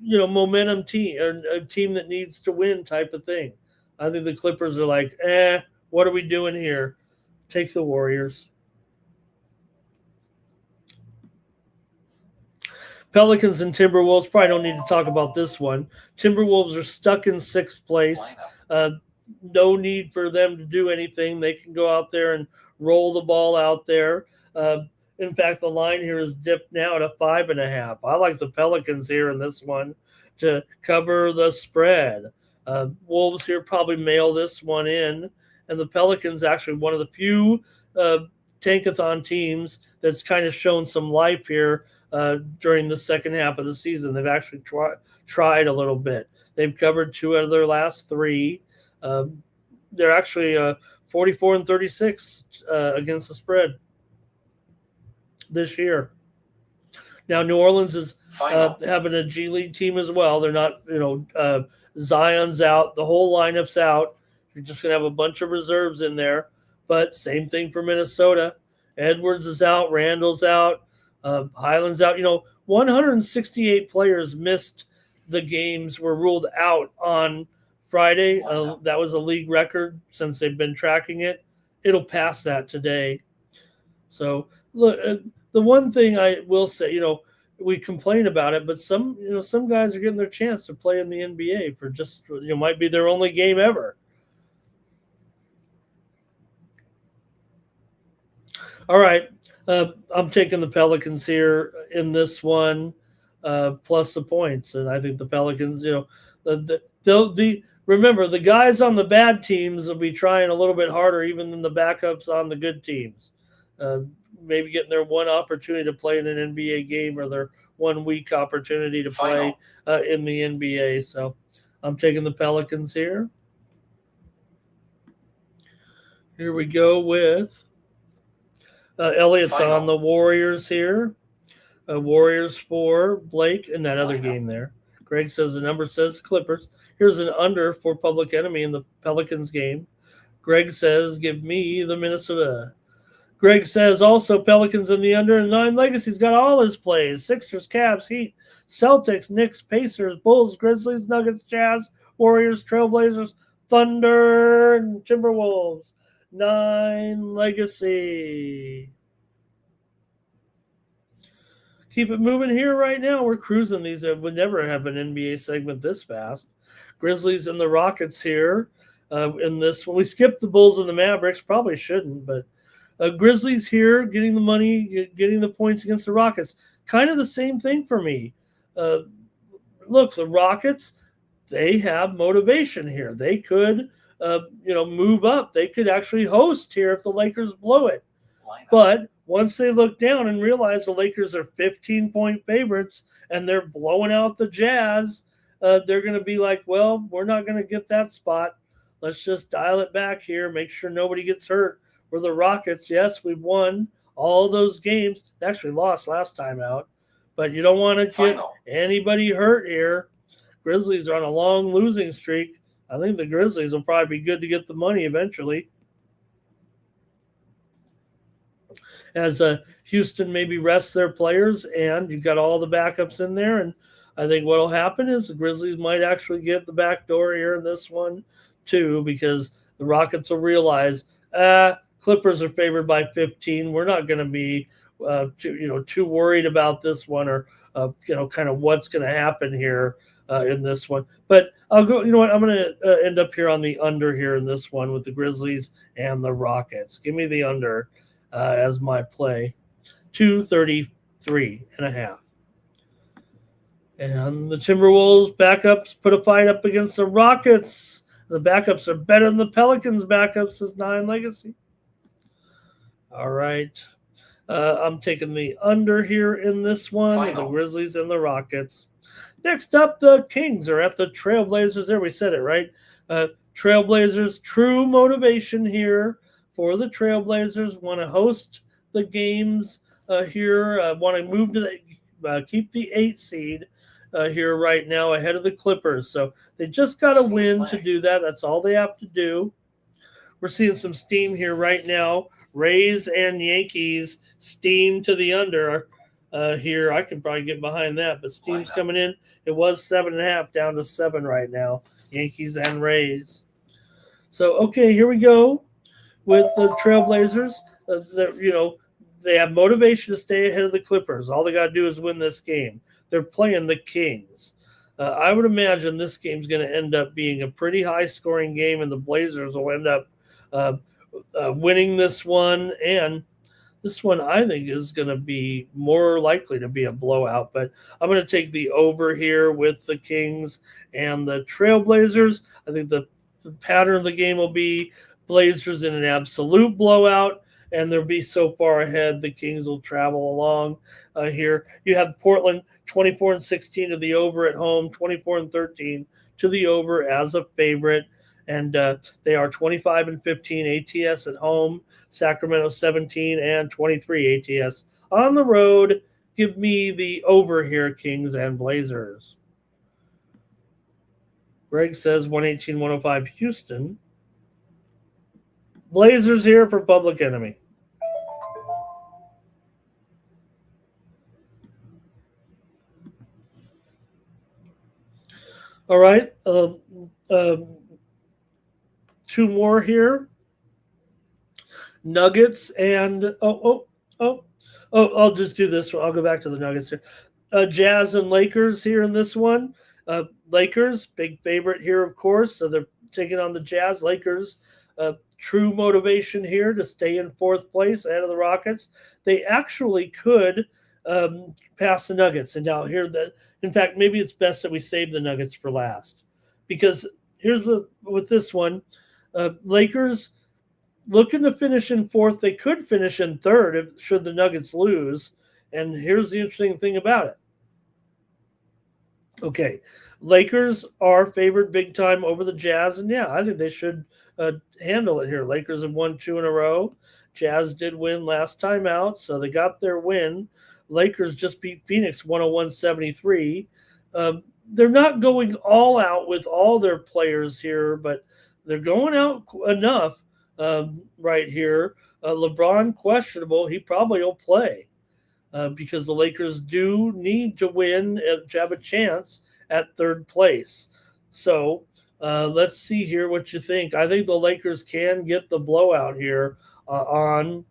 Momentum team, or a team that needs to win type of thing. I think the Clippers are like, what are we doing here? Take the Warriors. Pelicans and Timberwolves, probably don't need to talk about this one. Timberwolves are stuck in 6th place. No need for them to do anything. They can go out there and roll the ball out there. In fact, the line here is dipped now to 5.5. I like the Pelicans here in this one to cover the spread. Wolves here probably mail this one in. And the Pelicans actually one of the few tankathon teams that's kind of shown some life here during the second half of the season. They've actually tried a little bit. They've covered 2 out of their last 3. They're actually 44-36 against the spread this year. Now, New Orleans is having a G League team as well. They're not, Zion's out. The whole lineup's out. You're just going to have a bunch of reserves in there. But same thing for Minnesota. Edwards is out. Randall's out. Highland's out. 168 players missed the games, were ruled out on Friday. That was a league record since they've been tracking it. It'll pass that today. So, look, the one thing I will say, we complain about it, but some guys are getting their chance to play in the NBA for just, might be their only game ever. All right. I'm taking the Pelicans here in this one, plus the points. And I think the Pelicans, remember, the guys on the bad teams will be trying a little bit harder even than the backups on the good teams. Maybe getting their one opportunity to play in an NBA game or their 1 week opportunity to play in the NBA. So I'm taking the Pelicans here. Here we go with Elliott's on the Warriors here. Warriors for Blake in that other game there. Greg says the number says Clippers. Here's an under for Public Enemy in the Pelicans game. Greg says, give me the Minnesota. Greg says also Pelicans in the under, and 9 Legacy's got all his plays. Sixers, Cavs, Heat, Celtics, Knicks, Pacers, Bulls, Grizzlies, Nuggets, Jazz, Warriors, Trailblazers, Thunder, and Timberwolves. 9 Legacy. Keep it moving here right now. We're cruising these. Would never have an NBA segment this fast. Grizzlies and the Rockets here in this one. We skipped the Bulls and the Mavericks. Probably shouldn't, but Grizzlies here getting the money, getting the points against the Rockets. Kind of the same thing for me. Look, the Rockets, they have motivation here. They could, move up. They could actually host here if the Lakers blow it. But once they look down and realize the Lakers are 15-point favorites and they're blowing out the Jazz, they're going to be like, well, we're not going to get that spot. Let's just dial it back here, make sure nobody gets hurt. We're the Rockets. Yes, we've won all those games. They actually lost last time out. But you don't want to get anybody hurt here. Grizzlies are on a long losing streak. I think the Grizzlies will probably be good to get the money eventually. As Houston maybe rests their players, and you've got all the backups in there. And I think what will happen is the Grizzlies might actually get the back door here in this one too, because the Rockets will realize, Clippers are favored by 15. We're not going to be too worried about this one, or kind of what's going to happen here in this one. But I'll go. You know what? I'm going to end up here on the under here in this one with the Grizzlies and the Rockets. Give me the under as my play. 233.5. And the Timberwolves backups put a fight up against the Rockets. The backups are better than the Pelicans backups, says 9 Legacy. All right. I'm taking the under here in this one with the Grizzlies and the Rockets. Next up, the Kings are at the Trailblazers. There, we said it, right? Trailblazers, true motivation here for the Trailblazers. Want to host the games here. Want to move to keep the 8 seed here right now ahead of the Clippers. So they just got to win to do that. That's all they have to do. We're seeing some steam here right now. Rays and Yankees steam to the under here. I can probably get behind that, but steam's coming in. It was 7.5 down to 7 right now. Yankees and Rays. So, okay, here we go with the Trailblazers. They have motivation to stay ahead of the Clippers. All they got to do is win this game. They're playing the Kings. I would imagine this game's going to end up being a pretty high-scoring game, and the Blazers will end up winning this one. And this one, I think, is going to be more likely to be a blowout. But I'm going to take the over here with the Kings and the Trailblazers. I think the pattern of the game will be Blazers in an absolute blowout, and they'll be so far ahead, the Kings will travel along here. You have Portland 24-16 to the over at home, 24-13 to the over as a favorite. And they are 25-15 ATS at home, Sacramento 17-23 ATS on the road. Give me the over here, Kings and Blazers. Greg says 118-105 Houston. Blazers here for Public Enemy. All right. Two more here. Nuggets and I'll just do this one. I'll go back to the Nuggets here. Jazz and Lakers here in this one. Lakers, big favorite here, of course. So they're taking on the Jazz. Lakers, true motivation here to stay in 4th place ahead of the Rockets. They actually could pass the Nuggets. And now here, in fact, maybe it's best that we save the Nuggets for last, because with this one, Lakers looking to finish in 4th. They could finish in 3rd should the Nuggets lose. And here's the interesting thing about it. Okay, Lakers are favored big time over the Jazz, and yeah, I think they should handle it here. Lakers have won 2 in a row. Jazz did win last time out, so they got their win. Lakers just beat Phoenix 101-73. They're not going all out with all their players here, but they're going out enough right here. LeBron questionable. He probably will play because the Lakers do need to win to have a chance at 3rd place. So let's see here what you think. I think the Lakers can get the blowout here on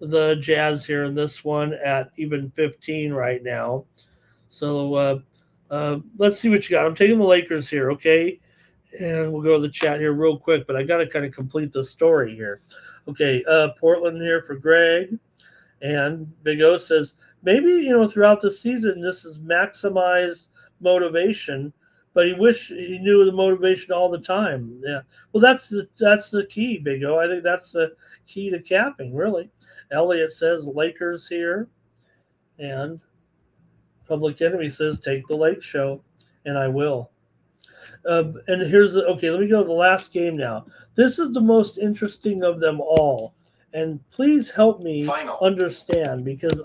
the Jazz here in this one at even 15 right now. So let's see what you got. I'm taking the Lakers here, okay? And we'll go to the chat here real quick, but I got to kind of complete the story here. Okay, Portland here for Greg. And Big O says, maybe, throughout the season, this is maximized motivation, but he wish he knew the motivation all the time. Yeah. Well, that's the key, Big O. I think that's the key to capping, really. Elliot says Lakers here. And Public Enemy says take the Lake Show. And I will. And here's okay, let me go to the last game now. This is the most interesting of them all. And please help me understand, because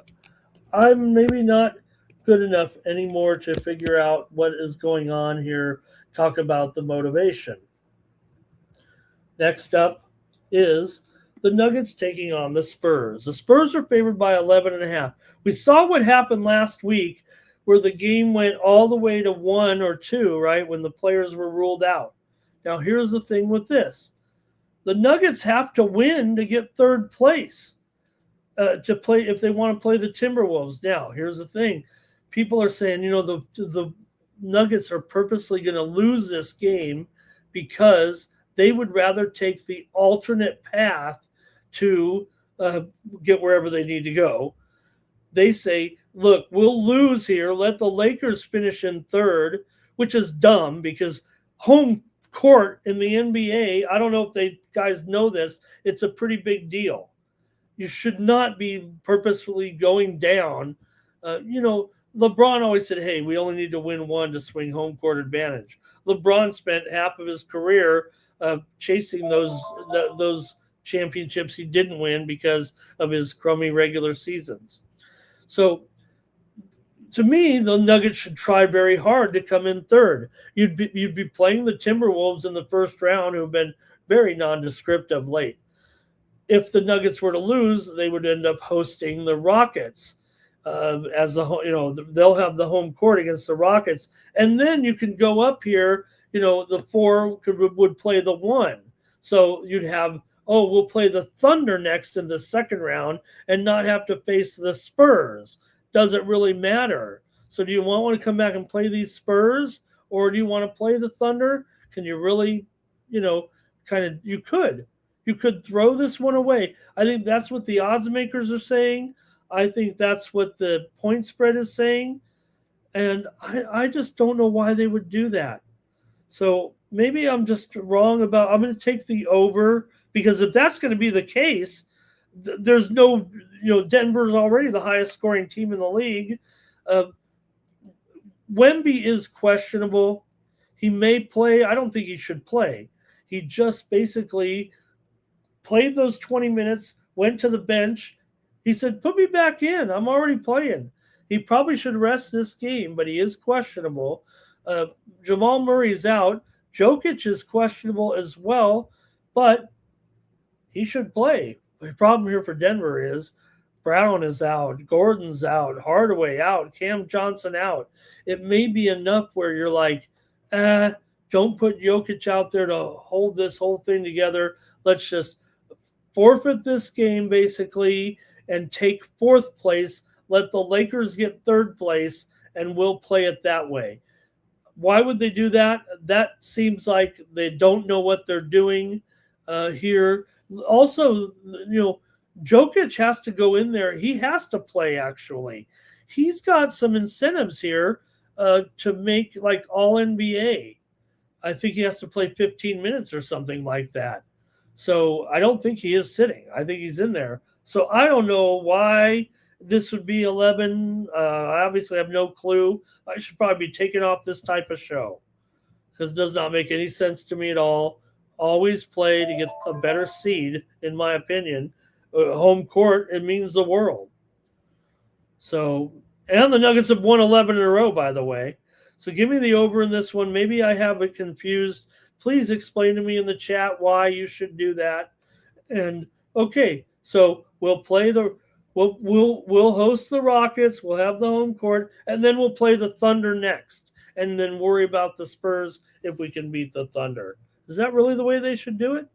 I'm maybe not good enough anymore to figure out what is going on here. Talk about the motivation. Next up is the Nuggets taking on the Spurs. The Spurs are favored by 11.5. We saw what happened last week where the game went all the way to 1 or 2, right, when the players were ruled out. Now, here's the thing with this. The Nuggets have to win to get 3rd place. to play if they want to play the Timberwolves. Now, here's the thing: people are saying, the Nuggets are purposely going to lose this game because they would rather take the alternate path to get wherever they need to go. They say, look, we'll lose here. Let the Lakers finish in third, which is dumb because home court in the NBA, I don't know if they guys know this, it's a pretty big deal. You should not be purposefully going down. LeBron always said, hey, we only need to win one to swing home court advantage. LeBron spent half of his career chasing those championships he didn't win because of his crummy regular seasons. So to me, the Nuggets should try very hard to come in third. You'd be playing the Timberwolves in the first round, who have been very nondescript of late. If the Nuggets were to lose, they would end up hosting the Rockets as they'll have the home court against the Rockets, and then you can go up here. The 4 would play the 1, so you'd have we'll play the Thunder next in the second round and not have to face the Spurs. Doesn't really matter. So do you want to come back and play these Spurs, or do you want to play the Thunder? Can you really, you could throw this one away. I think that's what the odds makers are saying. I think that's what the point spread is saying. And I just don't know why they would do that. So maybe I'm just wrong I'm going to take the over, because if that's going to be the case, there's no, Denver's already the highest scoring team in the league. Wemby is questionable. He may play. I don't think he should play. He just basically played those 20 minutes, went to the bench. He said, put me back in. I'm already playing. He probably should rest this game, but he is questionable. Jamal Murray's out. Jokic is questionable as well, but he should play. The problem here for Denver is Brown is out, Gordon's out, Hardaway out, Cam Johnson out. It may be enough where you're like, don't put Jokic out there to hold this whole thing together. Let's just forfeit this game basically and take fourth place. Let the Lakers get third place, and we'll play it that way. Why would they do that? That seems like they don't know what they're doing here. Also, Jokic has to go in there. He has to play, actually. He's got some incentives here to make like all NBA. I think he has to play 15 minutes or something like that. So I don't think he is sitting. I think he's in there. So I don't know why this would be 11. I obviously have no clue. I should probably be taking off this type of show because it does not make any sense to me at all. Always play to get a better seed, in my opinion. Home court, it means the world. So, and the Nuggets have won 11 in a row, by the way. So give me the over in this one. Maybe I have it confused. Please explain to me in the chat why you should do that. And okay, so we'll play we'll host the Rockets, we'll have the home court, and then we'll play the Thunder next, and then worry about the Spurs if we can beat the Thunder. Is that really the way they should do it?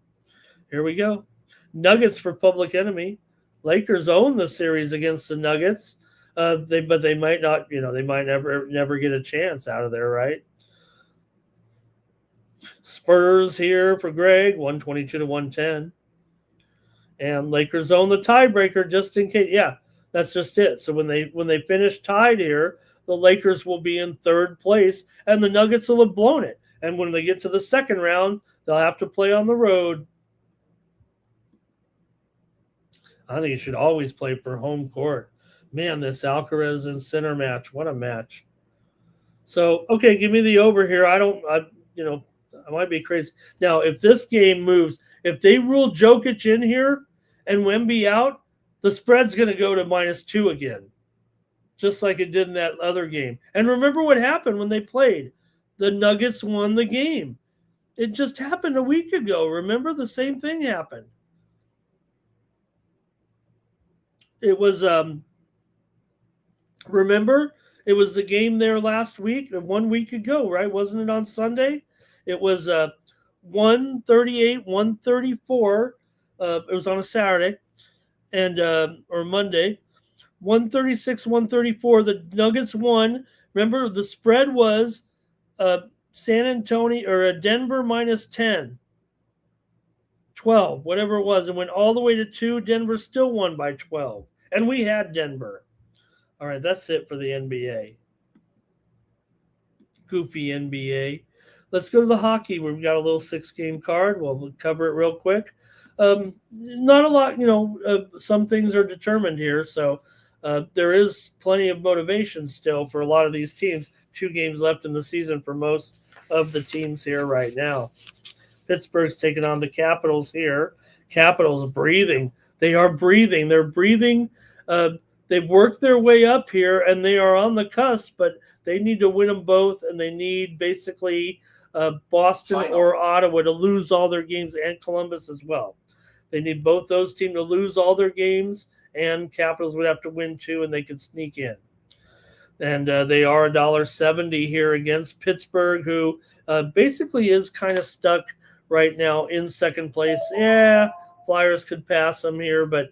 Here we go. Nuggets for public enemy. Lakers own the series against the Nuggets. But they might not, they might never get a chance out of there, right? Spurs here for Greg, 122 to 110. And Lakers own the tiebreaker just in case. Yeah, that's just it. So when they finish tied here, the Lakers will be in third place, and the Nuggets will have blown it. And when they get to the second round, they'll have to play on the road. I think you should always play for home court. Man, this Alcaraz and center match, what a match. So, okay, give me the over here. I might be crazy. Now, if this game moves, if they rule Jokic in here and Wemby out, the spread's going to go to -2 again, just like it did in that other game. And remember what happened when they played. The Nuggets won the game. It just happened a week ago. Remember, the same thing happened. It was, remember, it was the game there last week, 1 week ago, right? Wasn't it on Sunday? It was 138, 134. It was on a Saturday. and or Monday. 136, 134. The Nuggets won. Remember, the spread was San Antonio or Denver minus 10, 12, whatever it was. It went all the way to 2. Denver still won by 12. And we had Denver. All right, that's it for the NBA. Goofy NBA. Let's go to the hockey where we've got a little 6-game card. We'll cover it real quick. Not a lot, some things are determined here. So there is plenty of motivation still for a lot of these teams. 2 games left in the season for most of the teams here right now. Pittsburgh's taking on the Capitals here. Capitals breathing. They are breathing. They're breathing. They've worked their way up here, and they are on the cusp, but they need to win them both, and they need basically Boston or Ottawa to lose all their games, and Columbus as well. They need both those teams to lose all their games, and Capitals would have to win 2, and they could sneak in. And they are $1.70 here against Pittsburgh, who basically is kind of stuck right now in second place. Yeah, Flyers could pass them here, but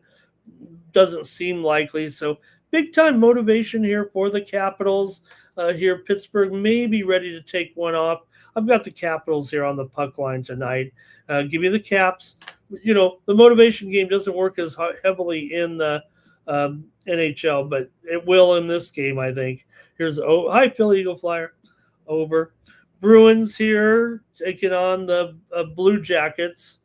doesn't seem likely. So big time motivation here for the Capitals. Here, Pittsburgh may be ready to take one off. I've got the Capitals here on the puck line tonight. Give me the Caps. The motivation game doesn't work as heavily in the NHL, but it will in this game, I think. Here's hi, Philly Eagle Flyer. Over. Bruins here taking on the Blue Jackets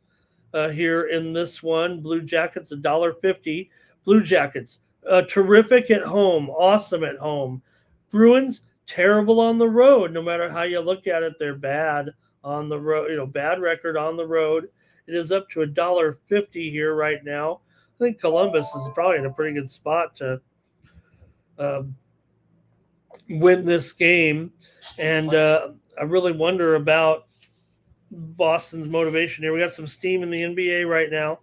here in this one. Blue Jackets, $1.50. Blue Jackets, terrific at home, awesome at home. Bruins, terrible on the road. No matter how you look at it, they're bad on the road. Bad record on the road. It is up to $1.50 here right now. I think Columbus is probably in a pretty good spot to win this game. And I really wonder about Boston's motivation here. We got some steam in the NBA right now.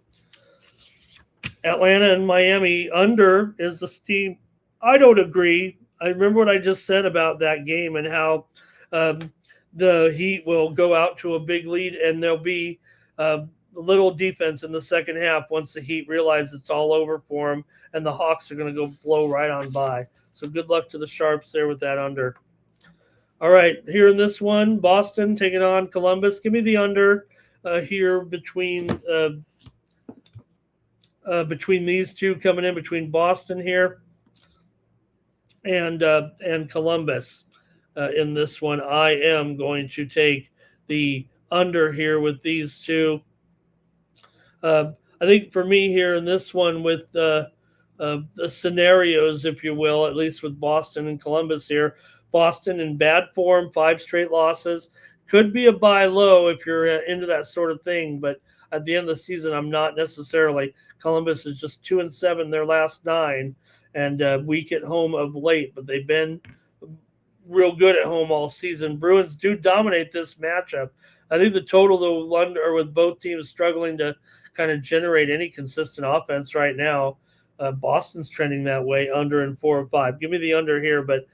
Atlanta and Miami under is the steam. I don't agree. I remember what I just said about that game and how the Heat will go out to a big lead and there'll be little defense in the second half once the Heat realize it's all over for them, and the Hawks are going to go blow right on by. So good luck to the Sharps there with that under. All right, here in this one, Boston taking on Columbus. Give me the under here between these two coming in, between Boston here and Columbus in this one. I am going to take the under here with these two. I think for me here in this one with the scenarios, if you will, at least with Boston and Columbus here, Boston in bad form, 5 straight losses. Could be a buy low if you're into that sort of thing, but at the end of the season, I'm not necessarily. Columbus is just 2-7 their last 9 and weak at home of late, but they've been real good at home all season. Bruins do dominate this matchup. I think the total, though, under with both teams struggling to kind of generate any consistent offense right now. Boston's trending that way, under in 4 or 5. Give me the under here, but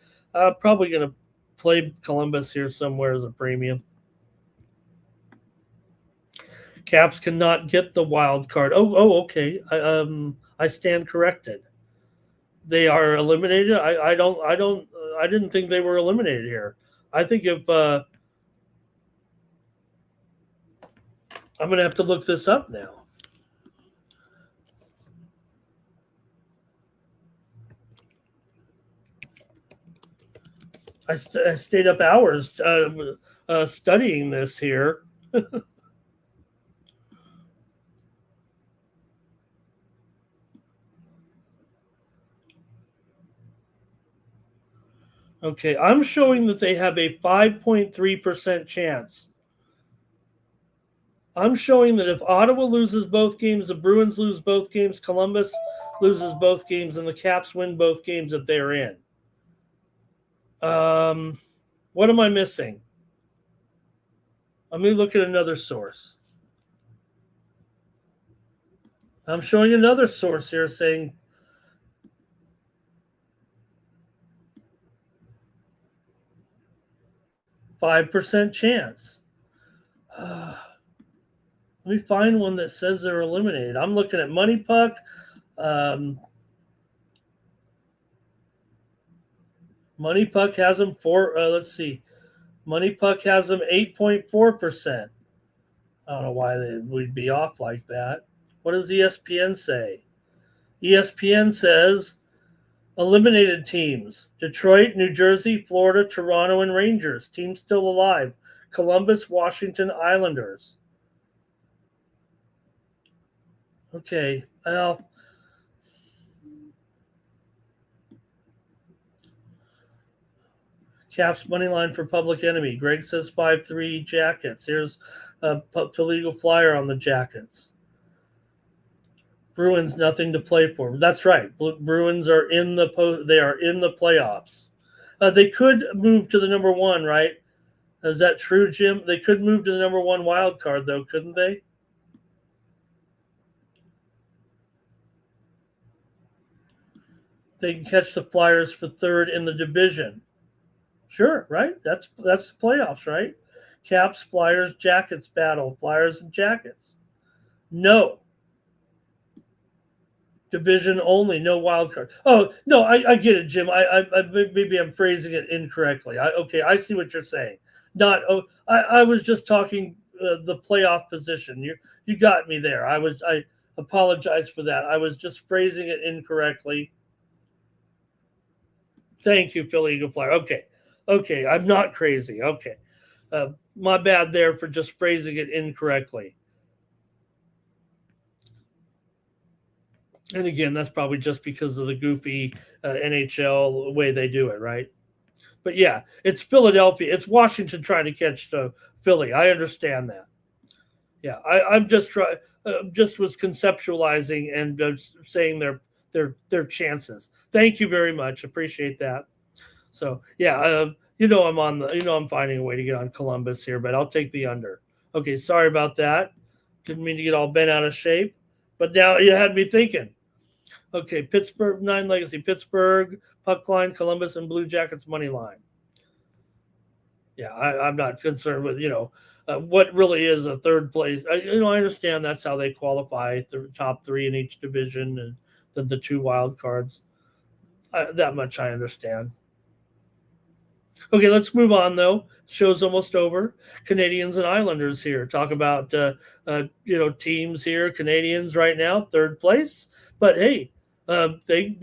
probably going to play Columbus here somewhere as a premium. Caps cannot get the wild card. Okay. I stand corrected. They are eliminated. I didn't think they were eliminated here. I think if I'm going to have to look this up now. I stayed up hours studying this here. Okay, I'm showing that they have a 5.3% chance. I'm showing that if Ottawa loses both games, the Bruins lose both games, Columbus loses both games, and the Caps win both games that they're in. What am I missing? Let me look at another source. I'm showing another source here saying 5% chance. Let me find one that says they're eliminated. I'm looking at Money Puck. Money Puck has them for, let's see. Money Puck has them 8.4%. I don't know why we'd be off like that. What does ESPN say? ESPN says eliminated teams: Detroit, New Jersey, Florida, Toronto, and Rangers. Teams still alive: Columbus, Washington, Islanders. Okay, well, Caps money line for Public Enemy. Greg says 5-3 Jackets. Here's a legal flyer on the Jackets. Bruins nothing to play for. That's right. Bruins are in they are in the playoffs. They could move to the number one, right? Is that true, Jim? They could move to the number one wild card, though, couldn't they? They can catch the Flyers for third in the division. Sure, right? That's playoffs, right? Caps, Flyers, Jackets battle. Flyers and Jackets. No. Division only, no wild card. Oh no, I get it, Jim. I maybe I'm phrasing it incorrectly. Okay, I see what you're saying. Not I was just talking the playoff position. You got me there. I apologize for that. I was just phrasing it incorrectly. Thank you, Philly Eagle Flyer. Okay, I'm not crazy. Okay, my bad there for just phrasing it incorrectly. And again, that's probably just because of the goofy NHL way they do it, right? But yeah, it's Philadelphia. It's Washington trying to catch Philly. I understand that. Yeah, I'm just just was conceptualizing and saying their chances. Thank you very much. Appreciate that. So yeah, I'm finding a way to get on Columbus here, but I'll take the under. Okay, sorry about that. Didn't mean to get all bent out of shape, but now you had me thinking. Okay, Pittsburgh, 9 Legacy, Pittsburgh, puck line, Columbus, and Blue Jackets money line. Yeah, I'm not concerned with, what really is a third place. I understand that's how they qualify, the top three in each division and then the two wild cards. That much I understand. Okay, let's move on, though. Show's almost over. Canadians and Islanders here. Talk about, teams here. Canadians right now, third place. But, hey, they,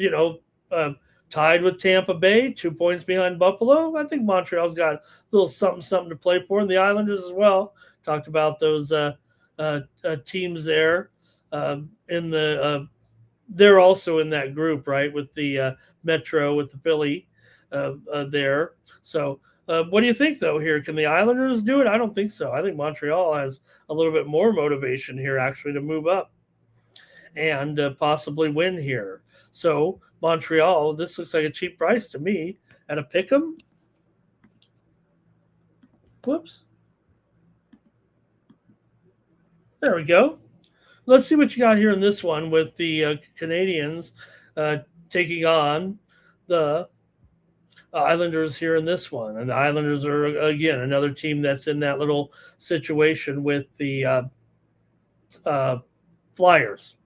tied with Tampa Bay, 2 points behind Buffalo. I think Montreal's got a little something to play for, and the Islanders as well. Talked about those teams there in the they're also in that group, right, with the Metro, with the Philly there. So what do you think, though, here? Can the Islanders do it? I don't think so. I think Montreal has a little bit more motivation here, actually, to move up and possibly win here. So Montreal, this looks like a cheap price to me at a pick 'em. Whoops. There we go. Let's see what you got here in this one with the Canadians taking on the Islanders here in this one. And the Islanders are, again, another team that's in that little situation with the Flyers.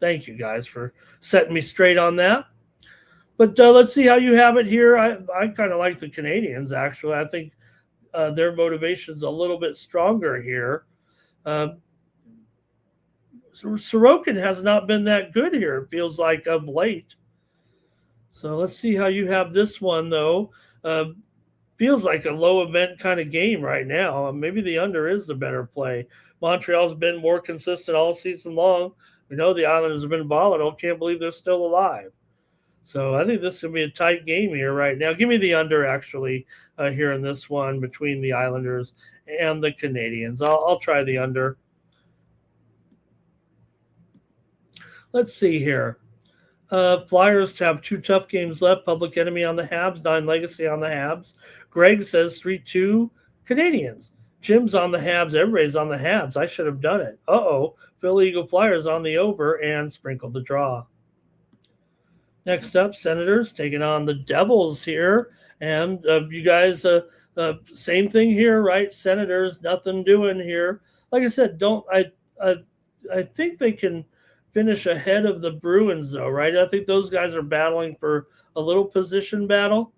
Thank you, guys, for setting me straight on that. But let's see how you have it here. I kind of like the Canadians, actually. I think their motivation's a little bit stronger here. Sorokin has not been that good here, it feels like, of late. So let's see how you have this one, though. Feels like a low event kind of game right now. Maybe the under is the better play. Montreal's been more consistent all season long. We know the Islanders have been volatile. Can't believe they're still alive. So I think this is going to be a tight game here right now. Give me the under, actually, here in this one between the Islanders and the Canadians. I'll try the under. Let's see here. Flyers have 2 tough games left. Public Enemy on the Habs, 9 Legacy on the Habs. Greg says 3-2 Canadians. Jim's on the Habs. Everybody's on the Habs. I should have done it. Philly Eagle Flyers on the over and sprinkled the draw. Next up, Senators taking on the Devils here. And you guys, same thing here, right? Senators, nothing doing here. Like I said, I think they can finish ahead of the Bruins, though, right? I think those guys are battling for a little position battle.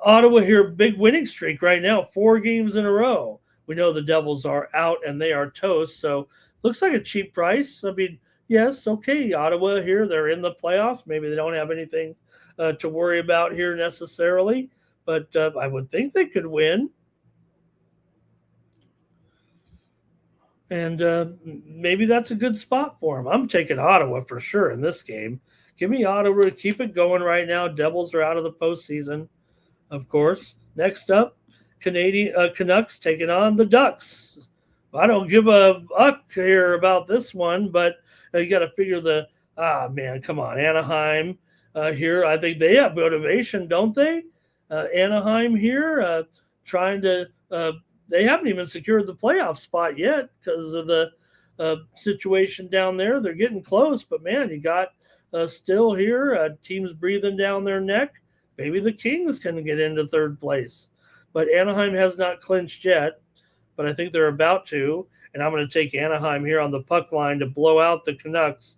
Ottawa here, big winning streak right now, 4 games in a row. We know the Devils are out and they are toast, so looks like a cheap price. I mean, yes, okay, Ottawa here, they're in the playoffs. Maybe they don't have anything to worry about here necessarily, but I would think they could win. And maybe that's a good spot for them. I'm taking Ottawa for sure in this game. Give me Ottawa to keep it going right now. Devils are out of the postseason, of course. Next up, Canadian Canucks taking on the Ducks. I don't give a fuck here about this one, but you got to figure come on, Anaheim here. I think they have motivation, don't they? Anaheim here trying to they haven't even secured the playoff spot yet because of the situation down there. They're getting close, but man, you got still here teams breathing down their neck. Maybe the Kings can get into third place, but Anaheim has not clinched yet, but I think they're about to, and I'm going to take Anaheim here on the puck line to blow out the Canucks.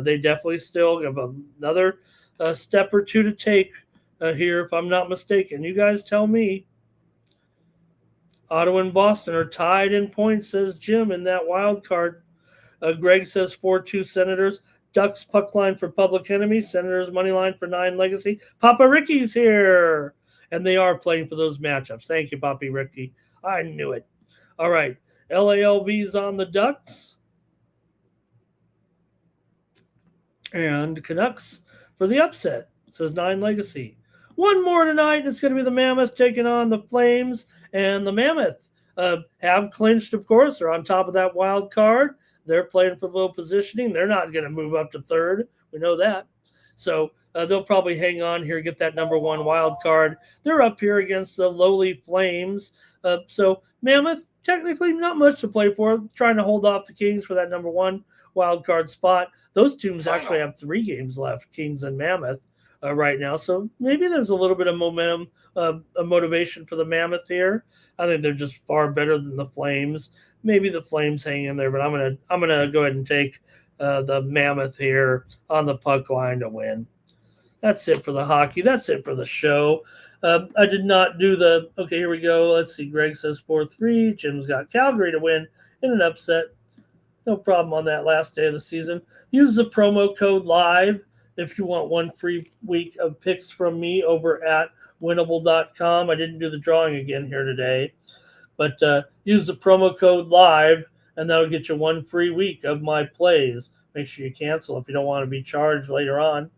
They definitely still have another step or two to take here, if I'm not mistaken. You guys tell me. Ottawa and Boston are tied in points, says Jim, in that wild card. Greg says 4-2 Senators. Ducks puck line for Public Enemy. Senators money line for 9 Legacy. Papa Ricky's here. And they are playing for those matchups. Thank you, Papi Ricky. I knew it. All right. LALV's on the Ducks. And Canucks for the upset, says 9 Legacy. One more tonight. It's going to be the Mammoth taking on the Flames. And the Mammoth have clinched, of course. They're on top of that wild card. They're playing for low positioning. They're not going to move up to third. We know that. So they'll probably hang on here, get that number 1 wild card. They're up here against the lowly Flames. So Mammoth, technically not much to play for. Trying to hold off the Kings for that number 1 wild card spot. Those teams actually have 3 games left, Kings and Mammoth, right now. So maybe there's a little bit of momentum, a motivation for the Mammoth here. I think they're just far better than the Flames. Maybe the Flames hang in there, but I'm gonna go ahead and take the Mammoth here on the puck line to win. That's it for the hockey. That's it for the show. I did not do the – okay, here we go. Let's see. Greg says 4-3. Jim's got Calgary to win in an upset. No problem on that last day of the season. Use the promo code LIVE if you want 1 free week of picks from me over at winnable.com. I didn't do the drawing again here today. But use the promo code LIVE, and that'll get you 1 free week of my plays. Make sure you cancel if you don't want to be charged later on.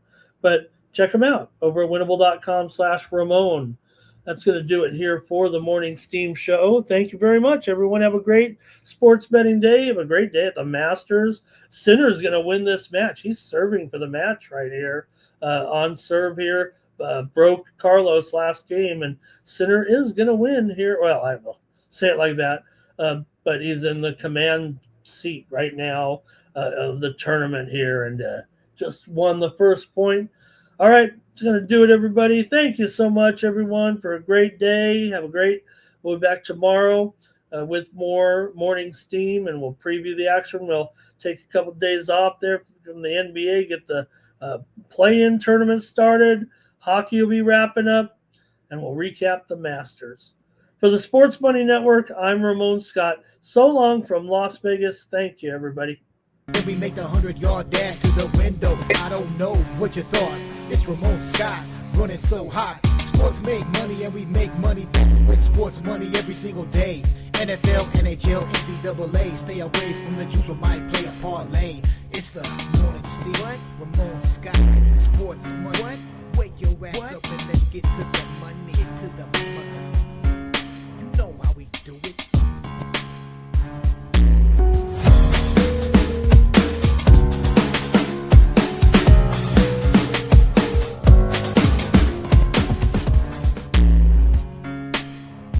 But check them out over at winnable.com/Ramon. That's going to do it here for the Morning Steam Show. Thank you very much, everyone. Have a great sports betting day. Have a great day at the Masters. Sinner's going to win this match. He's serving for the match right here on serve here. Broke Carlos last game, and Sinner is going to win here. Well, I will say it like that, but he's in the command seat right now of the tournament here, and just won the first point. All right, it's going to do it, everybody. Thank you so much, everyone, for a great day. We'll be back tomorrow with more Morning Steam, and we'll preview the action. We'll take a couple days off there from the NBA, get the play-in tournament started. Hockey will be wrapping up, and we'll recap the Masters. For the Sports Money Network, I'm Ramon Scott. So long from Las Vegas. Thank you, everybody. Then we make the 100-yard dash to the window. I don't know what you thought. It's Ramon Scott running so hot. Sports make money and we make money with sports money every single day. NFL, NHL, NCAA. Stay away from the juice, we might play a parlay. It's the Morning Steam. What? Ramon Scott. Sports money. What? Wake your ass up and let's get to